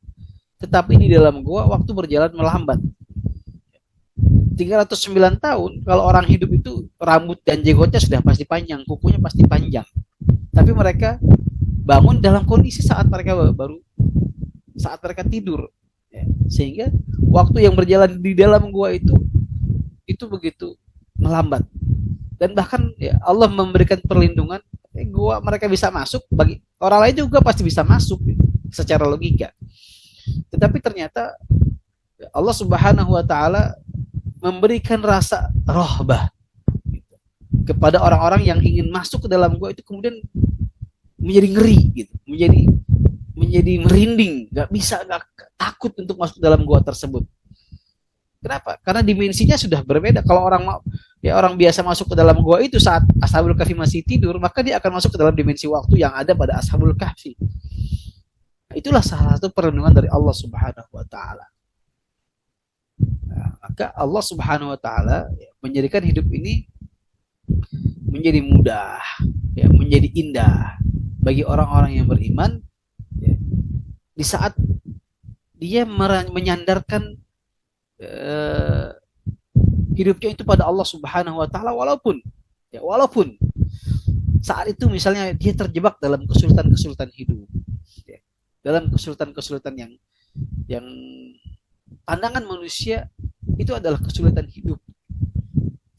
tetapi di dalam gua waktu berjalan melambat. 309 tahun, kalau orang hidup itu rambut dan jenggotnya sudah pasti panjang, kukunya pasti panjang. Tapi mereka bangun dalam kondisi saat mereka tidur. Ya. Sehingga waktu yang berjalan di dalam gua itu begitu melambat. Dan bahkan ya, Allah memberikan perlindungan, gua mereka bisa masuk, bagi orang lain juga pasti bisa masuk gitu, secara logika. Tetapi ternyata Allah Subhanahu wa taala memberikan rasa rahbah gitu, kepada orang-orang yang ingin masuk ke dalam gua itu kemudian menjadi ngeri gitu, menjadi merinding, nggak takut untuk masuk ke dalam gua tersebut. Kenapa? Karena dimensinya sudah berbeda. Kalau orang biasa masuk ke dalam gua itu saat Ashabul Kahfi masih tidur, maka dia akan masuk ke dalam dimensi waktu yang ada pada Ashabul Kahfi. Itulah salah satu perlindungan dari Allah Subhanahu wa taala. Nah, maka Allah Subhanahu wa taala menjadikan hidup ini menjadi mudah, ya, menjadi indah bagi orang-orang yang beriman, ya, di saat dia menyandarkan hidupnya itu pada Allah Subhanahu wa taala, walaupun saat itu misalnya dia terjebak dalam kesulitan-kesulitan hidup, ya, dalam kesulitan-kesulitan yang pandangan manusia itu adalah kesulitan hidup.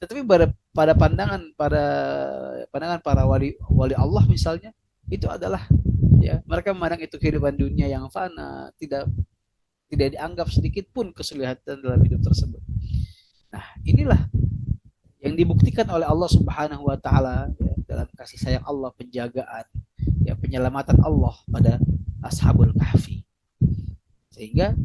Tetapi pada pandangan para wali Allah misalnya, itu adalah, ya, mereka memandang itu kehidupan dunia yang fana, tidak dianggap sedikit pun kesulitan dalam hidup tersebut. Nah, inilah yang dibuktikan oleh Allah Subhanahu wa taala, ya, dalam kasih sayang Allah, penjagaan, ya, penyelamatan Allah pada Ashabul Kahfi. Sehingga,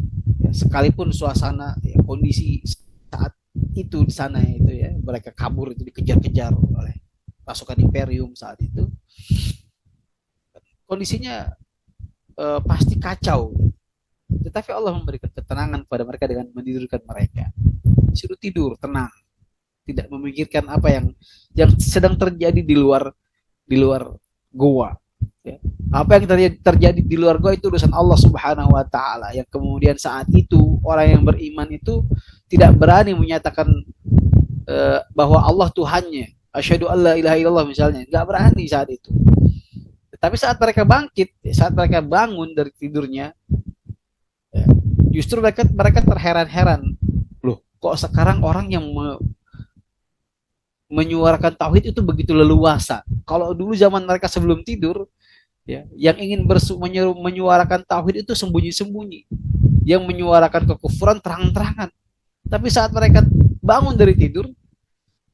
ya, sekalipun suasana, ya, kondisi saat itu di sana itu, ya, mereka kabur itu dikejar-kejar oleh pasukan imperium saat itu, kondisinya pasti kacau, tetapi Allah memberikan ketenangan kepada mereka dengan menidurkan mereka, suruh tidur tenang, tidak memikirkan apa yang sedang terjadi di luar goa, ya. Apa yang terjadi di luar goa itu urusan Allah Subhanahu wa taala, yang kemudian saat itu orang yang beriman itu tidak berani menyatakan bahwa Allah Tuhannya, asyhadu alla ilaha illallah misalnya, nggak berani saat itu. Tapi saat mereka bangkit, saat mereka bangun dari tidurnya, ya, justru mereka terheran-heran, loh, kok sekarang orang yang menyuarakan tauhid itu begitu leluasa. Kalau dulu zaman mereka sebelum tidur, ya, yang ingin menyuarakan tauhid itu sembunyi-sembunyi, yang menyuarakan kekufuran terang-terangan. Tapi saat mereka bangun dari tidur,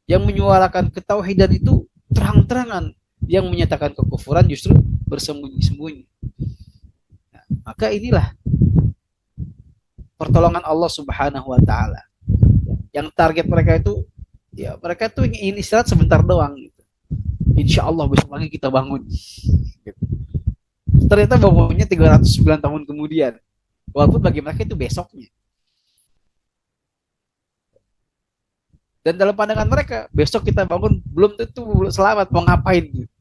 yang menyuarakan ketauhidan itu terang-terangan, yang menyatakan kekufuran justru bersembunyi-sembunyi. Nah, maka inilah pertolongan Allah Subhanahu wa taala. Yang target mereka itu, ya, mereka tuh ingin istirahat sebentar doang gitu. Insya Allah besok pagi kita bangun gitu. Ternyata bangunnya 309 tahun kemudian, walaupun bagi mereka itu besoknya. Dan dalam pandangan mereka, besok kita bangun belum tentu selamat, mau ngapain gitu.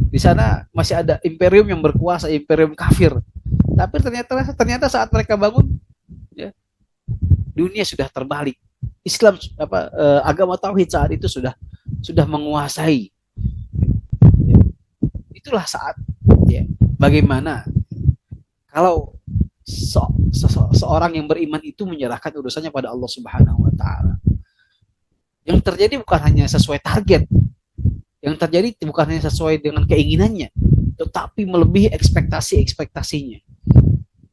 Di sana masih ada imperium yang berkuasa, imperium kafir. Tapi ternyata saat mereka bangun, ya, dunia sudah terbalik. Islam, agama tauhid saat itu sudah menguasai. Itulah saat, ya, bagaimana kalau seorang yang beriman itu menyerahkan urusannya pada Allah Subhanahu wa taala. Yang terjadi bukan hanya sesuai target, yang terjadi bukan hanya sesuai dengan keinginannya, tetapi melebihi ekspektasinya,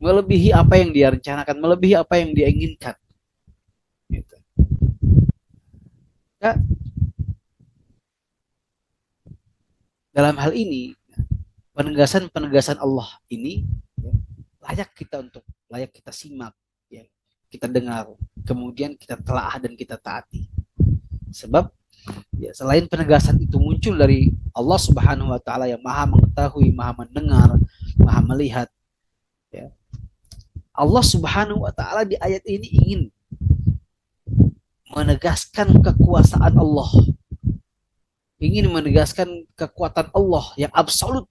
melebihi apa yang dia rencanakan, melebihi apa yang dia inginkan. Gitu. Ya, dalam hal ini, penegasan Allah ini, ya, layak kita simak, ya, kita dengar, kemudian kita telaah dan kita taati. Sebab, ya, selain penegasan itu muncul dari Allah Subhanahu wa taala yang Maha mengetahui, Maha mendengar, Maha melihat, ya, Allah Subhanahu wa taala di ayat ini ingin menegaskan kekuasaan Allah, ingin menegaskan kekuatan Allah yang absolut,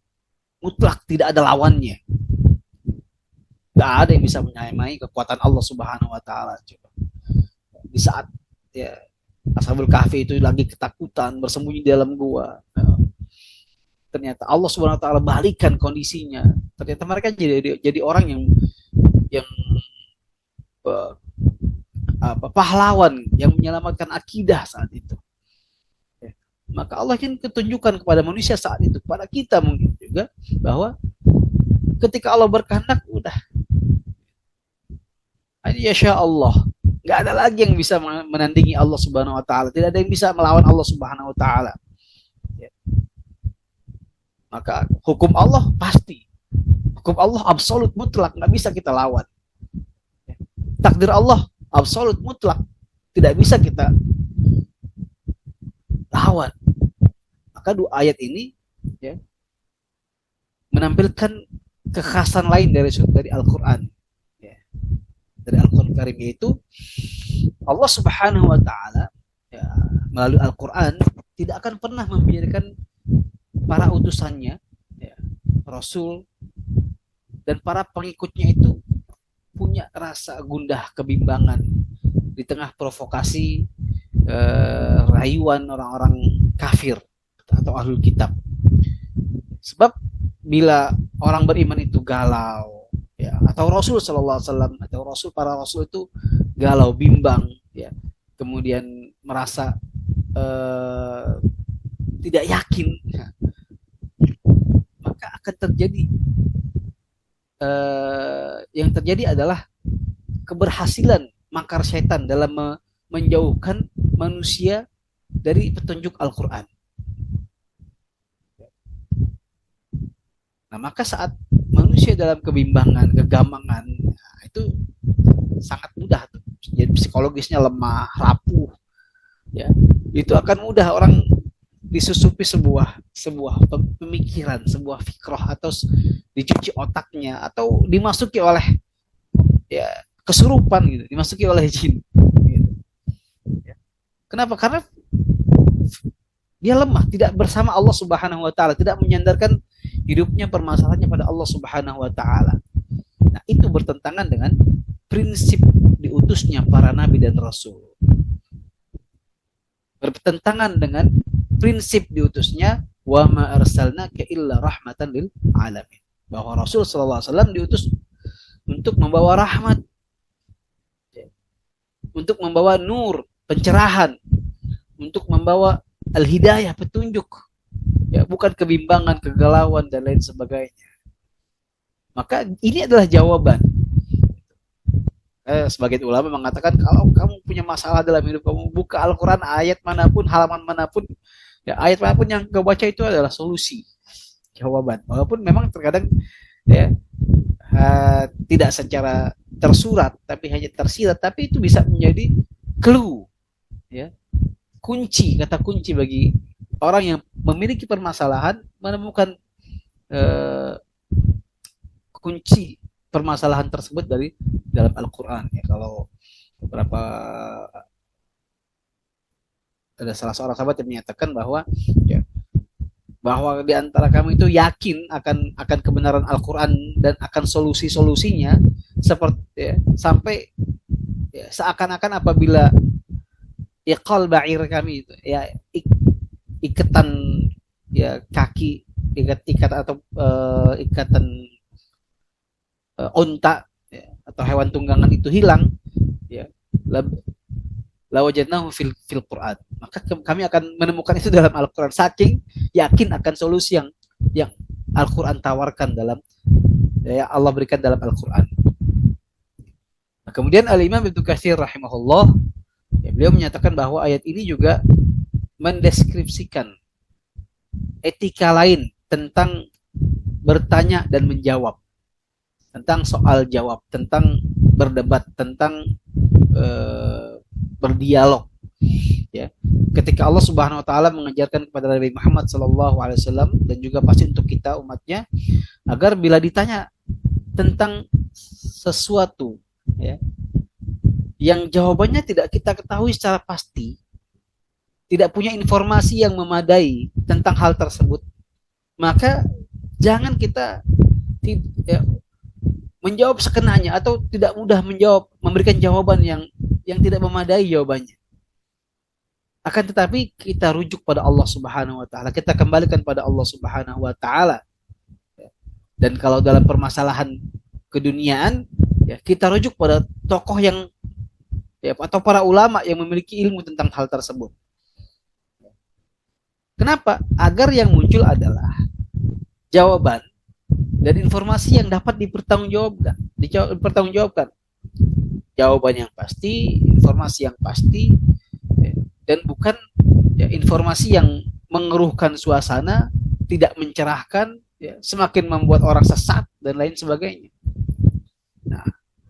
mutlak, tidak ada lawannya. Tidak ada yang bisa menyamai kekuatan Allah Subhanahu wa taala. Di saat, ya, Ashabul Kahfi itu lagi ketakutan, bersembunyi di dalam gua, ternyata Allah Subhanahu wa taala balikan kondisinya. Ternyata mereka jadi orang yang pahlawan yang menyelamatkan akidah saat itu. Ya. Maka Allah ingin ketunjukkan kepada manusia saat itu, kepada kita mungkin juga, bahwa ketika Allah berkehendak, udah, Insya Allah, nggak ada lagi yang bisa menandingi Allah Subhanahu wa taala, tidak ada yang bisa melawan Allah Subhanahu wa taala. Ya. Maka hukum Allah pasti, hukum Allah absolut mutlak, nggak bisa kita lawan. Ya. Takdir Allah absolut mutlak, tidak bisa kita lawan. Maka dua ayat ini, ya, menampilkan kekhasan lain dari Al-Quran, ya, dari Al-Quran Karim, yaitu Allah Subhanahu wa taala, ya, melalui Al-Quran tidak akan pernah membiarkan para utusannya, ya, Rasul dan para pengikutnya itu punya rasa gundah kebimbangan di tengah provokasi rayuan orang-orang kafir atau ahlul kitab. Sebab bila orang beriman itu galau, ya, atau Rasul Sallallahu Alaihi Wasallam atau para Rasul itu galau, bimbang, ya, kemudian merasa tidak yakin, ya, maka akan terjadi yang terjadi adalah keberhasilan makar setan dalam menjauhkan manusia dari petunjuk Al-Quran. Nah, maka saat manusia dalam kebimbangan, kegamangan, nah, itu sangat mudah tuh. Jadi psikologisnya lemah, rapuh, ya. Itu akan mudah orang disusupi sebuah pemikiran, sebuah fikroh, atau dicuci otaknya, atau dimasuki oleh, ya, kesurupan gitu, dimasuki oleh jin. Gitu. Ya. Kenapa? Karena dia lemah, tidak bersama Allah Subhanahu Wa Taala, tidak menyandarkan hidupnya, permasalahannya pada Allah Subhanahu Wa Taala. Nah, itu bertentangan dengan prinsip diutusnya para nabi dan rasul. Bertentangan dengan prinsip diutusnya wa ma arsalnaka illa rahmatan lil alamin. Bahwa Rasul sallallahu alaihi wasallam diutus untuk membawa rahmat, untuk membawa nur, pencerahan, untuk membawa al-hidayah, petunjuk, ya, bukan kebimbangan, kegalauan dan lain sebagainya. Maka ini adalah jawaban. Sebagian ulama mengatakan kalau kamu punya masalah dalam hidup kamu, buka Al-Quran, ayat manapun, halaman manapun, ya, ayat manapun yang kau baca itu adalah solusi, jawaban. Walaupun memang terkadang, ya, tidak secara tersurat, tapi hanya tersirat, tapi itu bisa menjadi clue, ya, kunci, kata kunci bagi orang yang memiliki permasalahan menemukan kunci permasalahan tersebut dari dalam Al-Quran. Ya, kalau beberapa ada salah seorang sahabat yang menyatakan bahwa, ya, bahwa di antara kami itu yakin akan kebenaran Al-Quran dan akan solusi-solusinya, seperti, ya, sampai, ya, seakan-akan apabila iqal ba'ir kami itu, ya, ikatan, ya, kaki, ikat atau ikatan unta, ya, atau hewan tunggangan itu hilang, ya, lawajadnahu fil Quran, maka kami akan menemukan itu dalam Al-Quran, saking yakin akan solusi yang Al-Quran tawarkan dalam, ya, Allah berikan dalam Al-Quran. Nah, kemudian Al-Imam Ibnu Katsir rahimahullah, ya, beliau menyatakan bahwa ayat ini juga mendeskripsikan etika lain tentang bertanya dan menjawab, tentang soal jawab, tentang berdebat, tentang berdialog, ya. Ketika Allah Subhanahu Wa Taala mengajarkan kepada Nabi Muhammad Sallallahu Alaihi Wasallam dan juga pasti untuk kita umatnya, agar bila ditanya tentang sesuatu, ya, yang jawabannya tidak kita ketahui secara pasti, tidak punya informasi yang memadai tentang hal tersebut, maka jangan kita, ya, menjawab sekenanya atau tidak mudah menjawab, memberikan jawaban yang tidak memadai jawabannya. Akan tetapi kita rujuk pada Allah Subhanahu Wa Taala, kita kembalikan pada Allah Subhanahu Wa Taala. Dan kalau dalam permasalahan keduniaan, ya, kita rujuk pada tokoh yang, ya, atau para ulama yang memiliki ilmu tentang hal tersebut. Kenapa? Agar yang muncul adalah jawaban dan informasi yang dapat dipertanggungjawabkan. Jawaban yang pasti, informasi yang pasti, dan bukan, ya, informasi yang mengeruhkan suasana, tidak mencerahkan, ya, semakin membuat orang sesat dan lain sebagainya. Nah,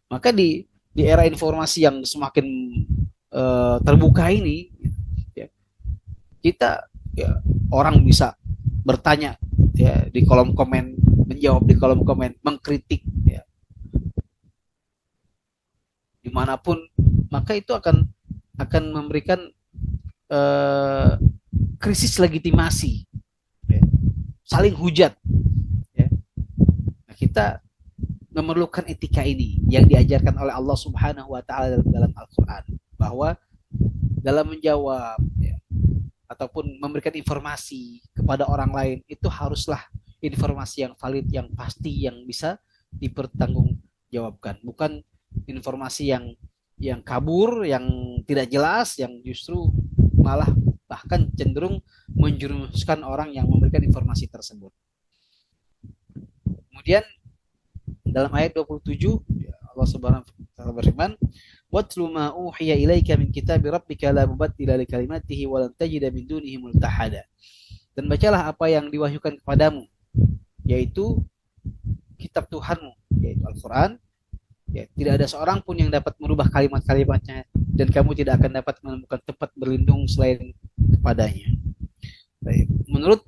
maka di era informasi yang semakin terbuka ini, ya, kita, ya, orang bisa bertanya, ya, di kolom komen, menjawab di kolom komen, mengkritik, ya, dimanapun, maka itu akan memberikan krisis legitimasi, ya, saling hujat, ya. Nah, kita memerlukan etika ini yang diajarkan oleh Allah Subhanahu Wa Taala dalam Al-Quran, bahwa dalam menjawab, ya, ataupun memberikan informasi kepada orang lain itu haruslah informasi yang valid, yang pasti, yang bisa dipertanggungjawabkan, bukan informasi yang kabur, yang tidak jelas, yang justru malah bahkan cenderung menjerumuskan orang yang memberikan informasi tersebut. Kemudian dalam ayat 27 Allah Subhanahu wa taala berfirman, "Watlu ma uhiya ilaika min kitabi rabbika la mubaddila li kalimatihi wa lan tajida min dunihi multahada." Dan bacalah apa yang diwahyukan kepadamu, yaitu kitab Tuhanmu, yaitu Al-Qur'an. Ya, tidak ada seorang pun yang dapat merubah kalimat-kalimatnya, dan kamu tidak akan dapat menemukan tempat berlindung selain kepadanya. Baik. Menurut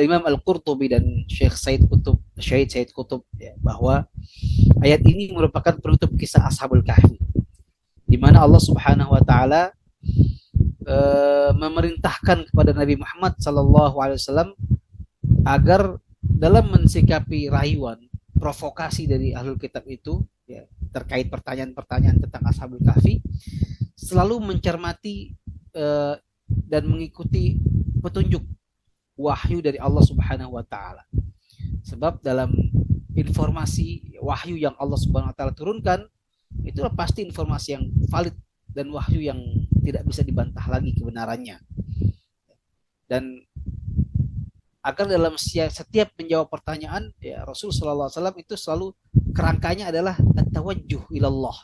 Imam Al-Qurtubi dan Syekh Said Qutb ya, bahwa ayat ini merupakan penutup kisah Ashabul Kahfi, di mana Allah Subhanahu wa taala memerintahkan kepada Nabi Muhammad sallallahu alaihi wasallam agar dalam mensikapi rayuan, provokasi dari ahlul kitab itu ya, terkait pertanyaan-pertanyaan tentang Ashabul Kahfi, selalu mencermati dan mengikuti petunjuk wahyu dari Allah Subhanahu wa taala. Sebab dalam informasi wahyu yang Allah Subhanahu wa taala turunkan, itulah pasti informasi yang valid dan wahyu yang tidak bisa dibantah lagi kebenarannya. Dan agar dalam setiap menjawab pertanyaan, ya, Rasul sallallahu alaihi wasallam itu selalu kerangkanya adalah at-tawajjuh ilallah.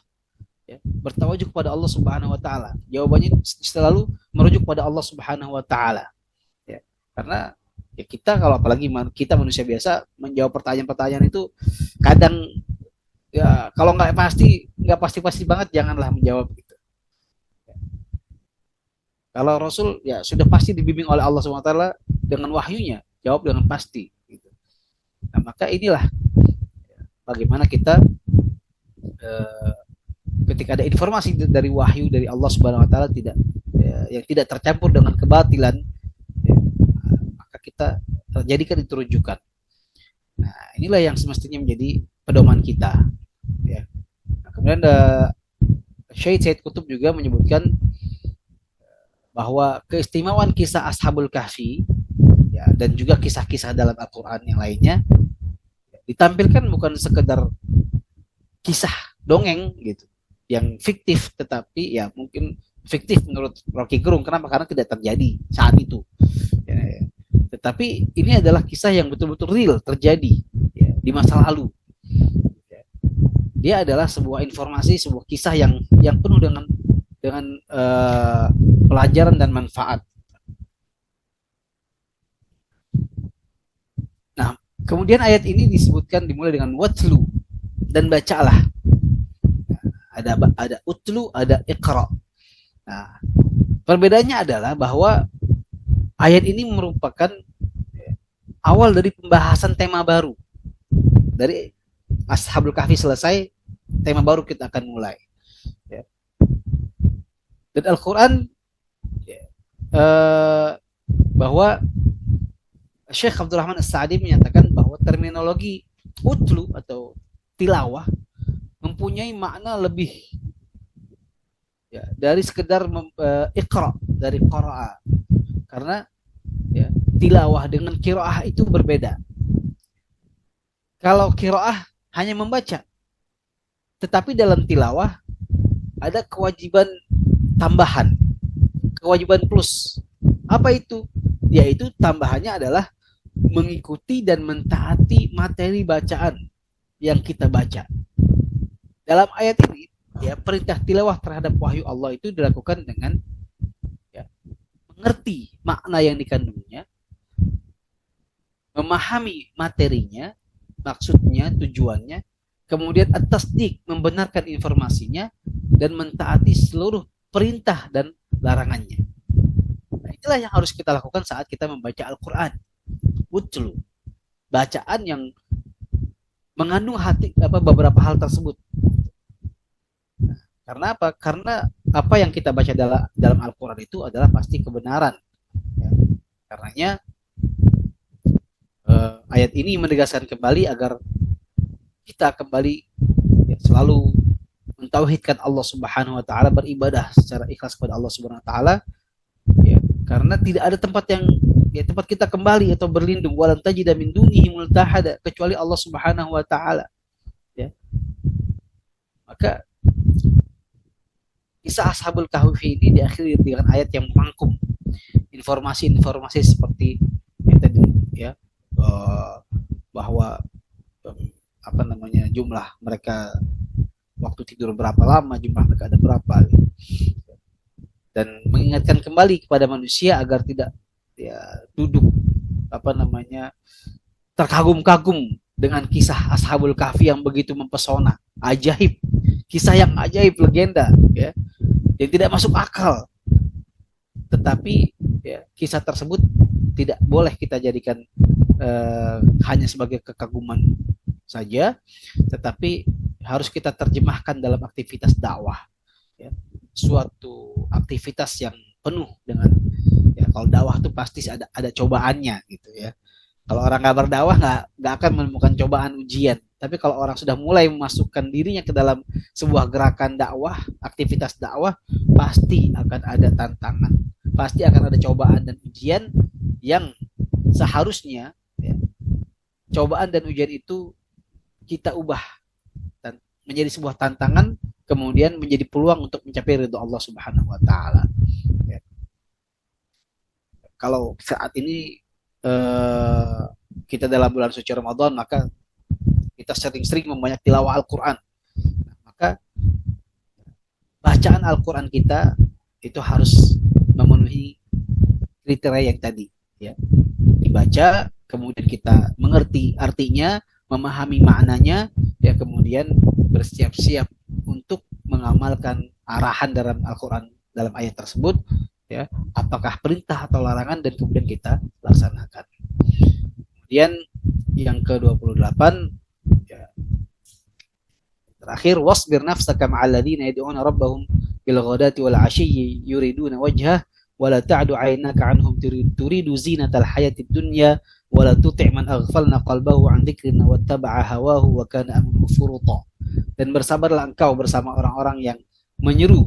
Ya, bertawajjuh kepada Allah Subhanahu wa taala. Jawabannya selalu merujuk pada Allah Subhanahu wa taala. Ya, karena ya kita kalau apalagi kita manusia biasa menjawab pertanyaan-pertanyaan itu kadang ya kalau nggak pasti banget janganlah menjawab gitu. Ya. Kalau Rasul ya sudah pasti dibimbing oleh Allah Subhanahu wa taala dengan wahyunya, jawab dengan pasti gitu. Nah, maka inilah bagaimana kita ketika ada informasi dari wahyu dari Allah Subhanahu wa taala yang tidak tercampur dengan kebatilan, ya, maka kita jadikan itu rujukan. Nah, inilah yang semestinya menjadi pedoman kita ya. Nah, kemudian Syekh Said Qutb juga menyebutkan bahwa keistimewaan kisah Ashabul Kahfi ya, dan juga kisah-kisah dalam Al-Quran yang lainnya ditampilkan bukan sekedar kisah dongeng gitu yang fiktif, tetapi ya mungkin fiktif menurut Rocky Gerung. Kenapa? Karena tidak terjadi saat itu ya. Tetapi ini adalah kisah yang betul-betul real terjadi ya, di masa lalu ya. Dia adalah sebuah informasi, sebuah kisah yang penuh dengan pelajaran dan manfaat. Nah, kemudian ayat ini disebutkan dimulai dengan watlu, dan bacalah. Ada utlu, ada iqra. Nah, perbedaannya adalah bahwa ayat ini merupakan awal dari pembahasan tema baru. Dari Ashabul Kahfi selesai, tema baru kita akan mulai. Ya. Dan Al-Quran bahwa Syekh Abdul Rahman As-Sa'di menyatakan bahwa terminologi utlu atau tilawah mempunyai makna lebih ya, dari sekedar iqra, dari qara'a. Karena ya, tilawah dengan qiraah itu berbeda. Kalau qiraah hanya membaca, tetapi dalam tilawah ada kewajiban tambahan, kewajiban plus. Apa itu? Yaitu tambahannya adalah mengikuti dan mentaati materi bacaan yang kita baca. Dalam ayat ini, ya, perintah tilawah terhadap wahyu Allah itu dilakukan dengan ya, mengerti makna yang dikandungnya, memahami materinya, maksudnya, tujuannya, kemudian at-tasdiq, membenarkan informasinya, dan mentaati seluruh perintah dan larangannya. Nah, inilah yang harus kita lakukan saat kita membaca Al-Quran. Utlu, bacaan yang mengandung beberapa hal tersebut. Karena apa? Karena apa yang kita baca dalam Al-Quran itu adalah pasti kebenaran. Ya. Karenanya ayat ini menegaskan kembali agar kita kembali ya, selalu mentauhidkan Allah Subhanahu wa taala, beribadah secara ikhlas kepada Allah Subhanahu wa taala ya, karena tidak ada tempat yang ya tempat kita kembali atau berlindung, walan tajida min dunihi multahada, kecuali Allah Subhanahu wa taala, ya. Maka kisah Ashabul Kahfi ini diakhiri dengan ayat yang merangkum informasi-informasi seperti yang tadi, ya, bahwa apa namanya, jumlah mereka waktu tidur berapa lama, jumlah mereka ada berapa, dan mengingatkan kembali kepada manusia agar tidak, ya, duduk apa namanya, terkagum-kagum dengan kisah Ashabul Kahfi yang begitu mempesona, ajaib, kisah yang ajaib, legenda, ya, yang tidak masuk akal. Tetapi, ya, kisah tersebut tidak boleh kita jadikan hanya sebagai kekaguman saja, tetapi harus kita terjemahkan dalam aktivitas dakwah, ya. Suatu aktivitas yang penuh dengan, ya, kalau dakwah itu pasti ada cobaannya gitu, ya. Kalau orang nggak berdakwah nggak akan menemukan cobaan, ujian. Tapi kalau orang sudah mulai memasukkan dirinya ke dalam sebuah gerakan dakwah, aktivitas dakwah, pasti akan ada tantangan, pasti akan ada cobaan dan ujian yang seharusnya, ya, cobaan dan ujian itu kita ubah dan menjadi sebuah tantangan, kemudian menjadi peluang untuk mencapai ridho Allah Subhanahu wa taala, ya. Kalau saat ini kita dalam bulan suci Ramadan, maka kita sering-sering membanyak tilawah Al-Quran. Maka bacaan Al-Quran kita itu harus memenuhi kriteria yang tadi, ya. Dibaca, kemudian kita mengerti artinya, memahami maknanya, ya, kemudian bersiap-siap untuk mengamalkan arahan dalam Al-Quran dalam ayat tersebut, ya, apakah perintah atau larangan, dan kemudian kita laksanakan. Kemudian yang ke-28, ya, terakhir, wasbir nafsaka ma'al ladzina yad'una rabbahum bil ghadati wal 'ashiyyi yuriduna wajhah wa la ta'du 'ainaka 'anhum turidu zinatal hayatid dunya wa la tuti' man aghfalna qalbahu 'an dzikrina wattaba'a hawahu wa kana amruhu furuta. Dan bersabarlah engkau bersama orang-orang yang menyeru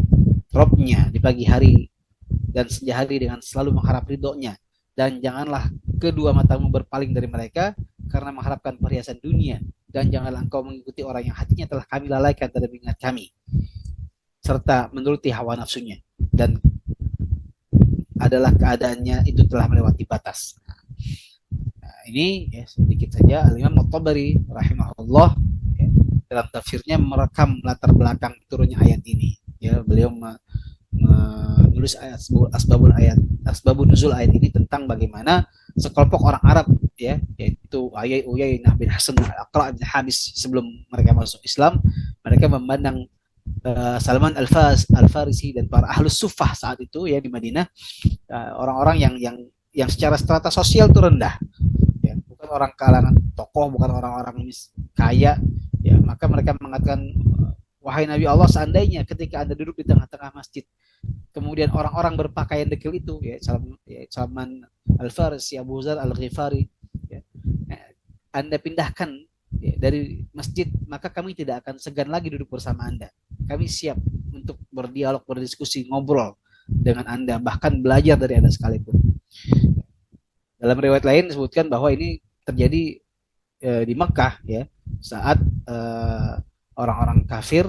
Rabbnya di pagi hari dan senja hari dengan selalu mengharap ridhonya, dan janganlah kedua matamu berpaling dari mereka karena mengharapkan perhiasan dunia, dan janganlah engkau mengikuti orang yang hatinya telah kami lalaikan dari mengingat kami, serta menuruti hawa nafsunya, dan adalah keadaannya itu telah melewati batas. Nah, ini, ya, sedikit saja Al-Imam At-Tabari rahimahullah, ya, dalam tafsirnya merekam latar belakang turunnya ayat ini, ya. Beliau menulis asbabun nuzul ayat ini tentang bagaimana sekelompok orang Arab, ya, yaitu Uyainah bin Hasan Al-Aqra' bin Habis, sebelum mereka masuk Islam, mereka memandang Salman Al-Farisi dan para ahlus sufah saat itu, ya, di Madinah, orang-orang yang secara strata sosial itu rendah, ya, bukan orang kalangan tokoh, bukan orang-orang kaya, ya. Maka mereka mengatakan, wahai Nabi Allah, seandainya ketika Anda duduk di tengah-tengah masjid, kemudian orang-orang berpakaian dekil itu, ya, Salman Al-Farisi, Abu Dzar Al-Ghifari, ya, Anda pindahkan, ya, dari masjid, maka kami tidak akan segan lagi duduk bersama Anda. Kami siap untuk berdialog, berdiskusi, ngobrol dengan Anda, bahkan belajar dari Anda sekalipun. Dalam riwayat lain disebutkan bahwa ini terjadi di Mekah, ya, saat orang-orang kafir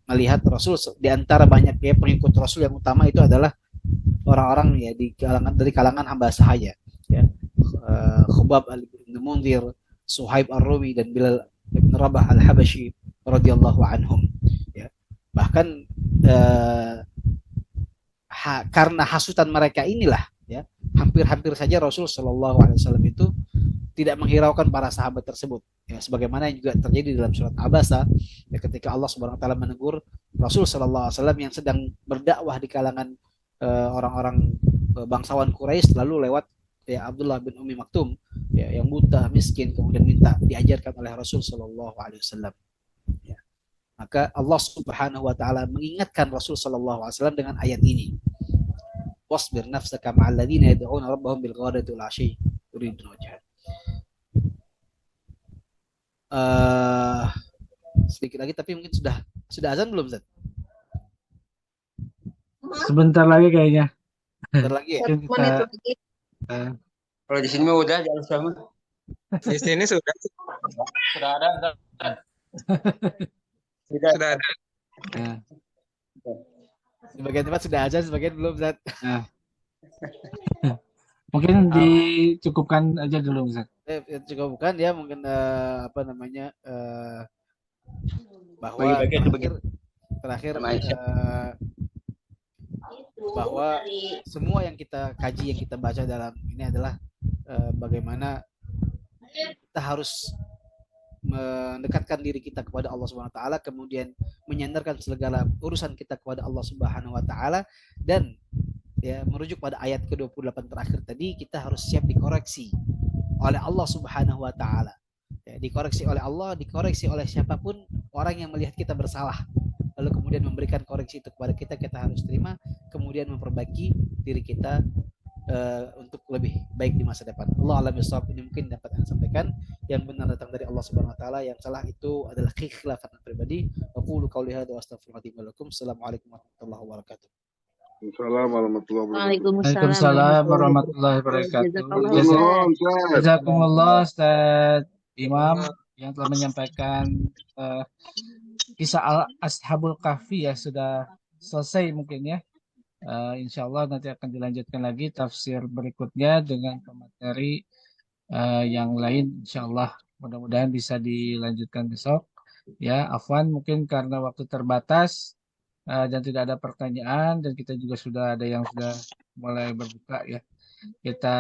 melihat Rasul, di antara banyak, ya, pengikut Rasul yang utama itu adalah orang-orang, ya, dari kalangan hamba sahaya, ya, Khubab bin Munzir, Suhaib Ar-Rumi, dan Bilal bin Rabah Al-Habashi radhiyallahu anhum, ya. Bahkan karena hasutan mereka inilah, ya, hampir-hampir saja Rasul Shallallahu Alaihi Wasallam itu tidak menghiraukan para sahabat tersebut, ya, sebagaimana yang juga terjadi dalam surat Abasa, ya, ketika Allah Subhanahu Wa Taala menegur Rasul Shallallahu Alaihi Wasallam yang sedang berdakwah di kalangan orang-orang bangsawan Quraisy, lalu lewat, ya, Abdullah bin Ummi Maktum, ya, yang buta, miskin, kemudian minta diajarkan oleh Rasul Shallallahu Alaihi Wasallam, ya. Maka Allah Subhanahu Wa Taala mengingatkan Rasul Shallallahu Alaihi Wasallam dengan ayat ini, wasbir nafsaka ma'al ladzina yad'una rabbahum bil ghadati wal 'ashyi yuriduna wajhah. Sedikit lagi, tapi mungkin sudah azan belum, Zat? Sebentar lagi kayaknya. Sebentar lagi, ya. Satu menit lagi. Eh, Kalau di sini mah udah jangan sama. Di sini sudah Sudah ada. Sudah. sudah ada. eh, Sebagian tempat sudah azan, sebagian belum, Ustaz. eh. Mungkin dicukupkan aja dulu, Ustaz. Cukup bukan ya, mungkin apa namanya, bahwa Bagi-bagi atau bagi? terakhir Sama Aisyah. bahwa semua yang kita kaji, yang kita baca dalam ini adalah bagaimana kita harus mendekatkan diri kita kepada Allah Subhanahu wa taala, kemudian menyandarkan segala urusan kita kepada Allah Subhanahu wa taala, dan ya merujuk pada ayat ke-28 terakhir tadi, kita harus siap dikoreksi oleh Allah Subhanahu wa taala. Ya, dikoreksi oleh Allah, dikoreksi oleh siapapun orang yang melihat kita bersalah, lalu kemudian memberikan koreksi itu kepada kita, kita harus terima, kemudian memperbaiki diri kita untuk lebih baik di masa depan. Allah alam bisawab. Ini mungkin dapat saya sampaikan. Yang benar datang dari Allah Subhanahu wa taala, yang salah itu adalah kekhilafan pribadi. Aqulu qouli hadza wa astaghfirullahi wa lakum. Assalamualaikum warahmatullahi wabarakatuh. Assalamualaikum warahmatullahi wabarakatuh. Waalaikumsalam warahmatullahi wabarakatuh. Jazakallah Ustaz. Jazakumullah Ustaz Imam yang telah menyampaikan kisah Ashabul Kahfi ya, sudah selesai mungkin ya. Insya Allah nanti akan dilanjutkan lagi tafsir berikutnya dengan pemateri yang lain. Insya Allah mudah-mudahan bisa dilanjutkan besok. Ya, Afwan mungkin karena waktu terbatas dan tidak ada pertanyaan, dan kita juga sudah ada yang sudah mulai berbuka ya. Kita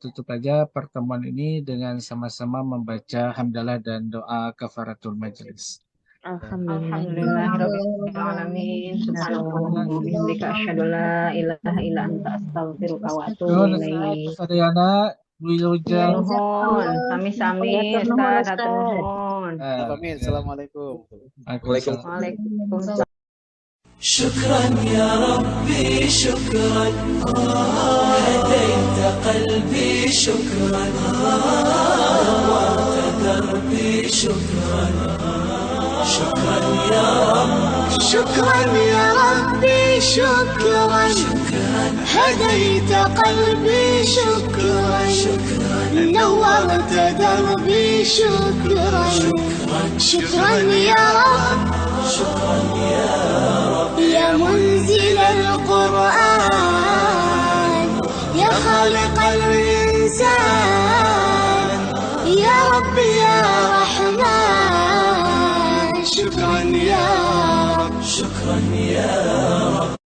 tutup aja pertemuan ini dengan sama-sama membaca hamdalah dan doa kafaratul majelis. Alhamdulillahirabbil alamin. Subhanallah wa bihamdika asyhadu la ilaha illa anta astaghfiruka wa atubu ilaik. Sadayana wilujeng. Nuhun, sami-sami Ustaz, hatur nuhun. Amin. Assalamualaikum. Waalaikumsalam. شكرا يا ربي شكرا هديت قلبي شكرا نورت دربي شكرا شكرا يا رب شكرا يا ربي شكرا هديت قلبي شكرا نورت دربي شكرا شكرا يا رب شكرا يا رب يا منزل القرآن يا خالق الإنسان يا رب يا رحمن شكرا يا رب شكرا يا رب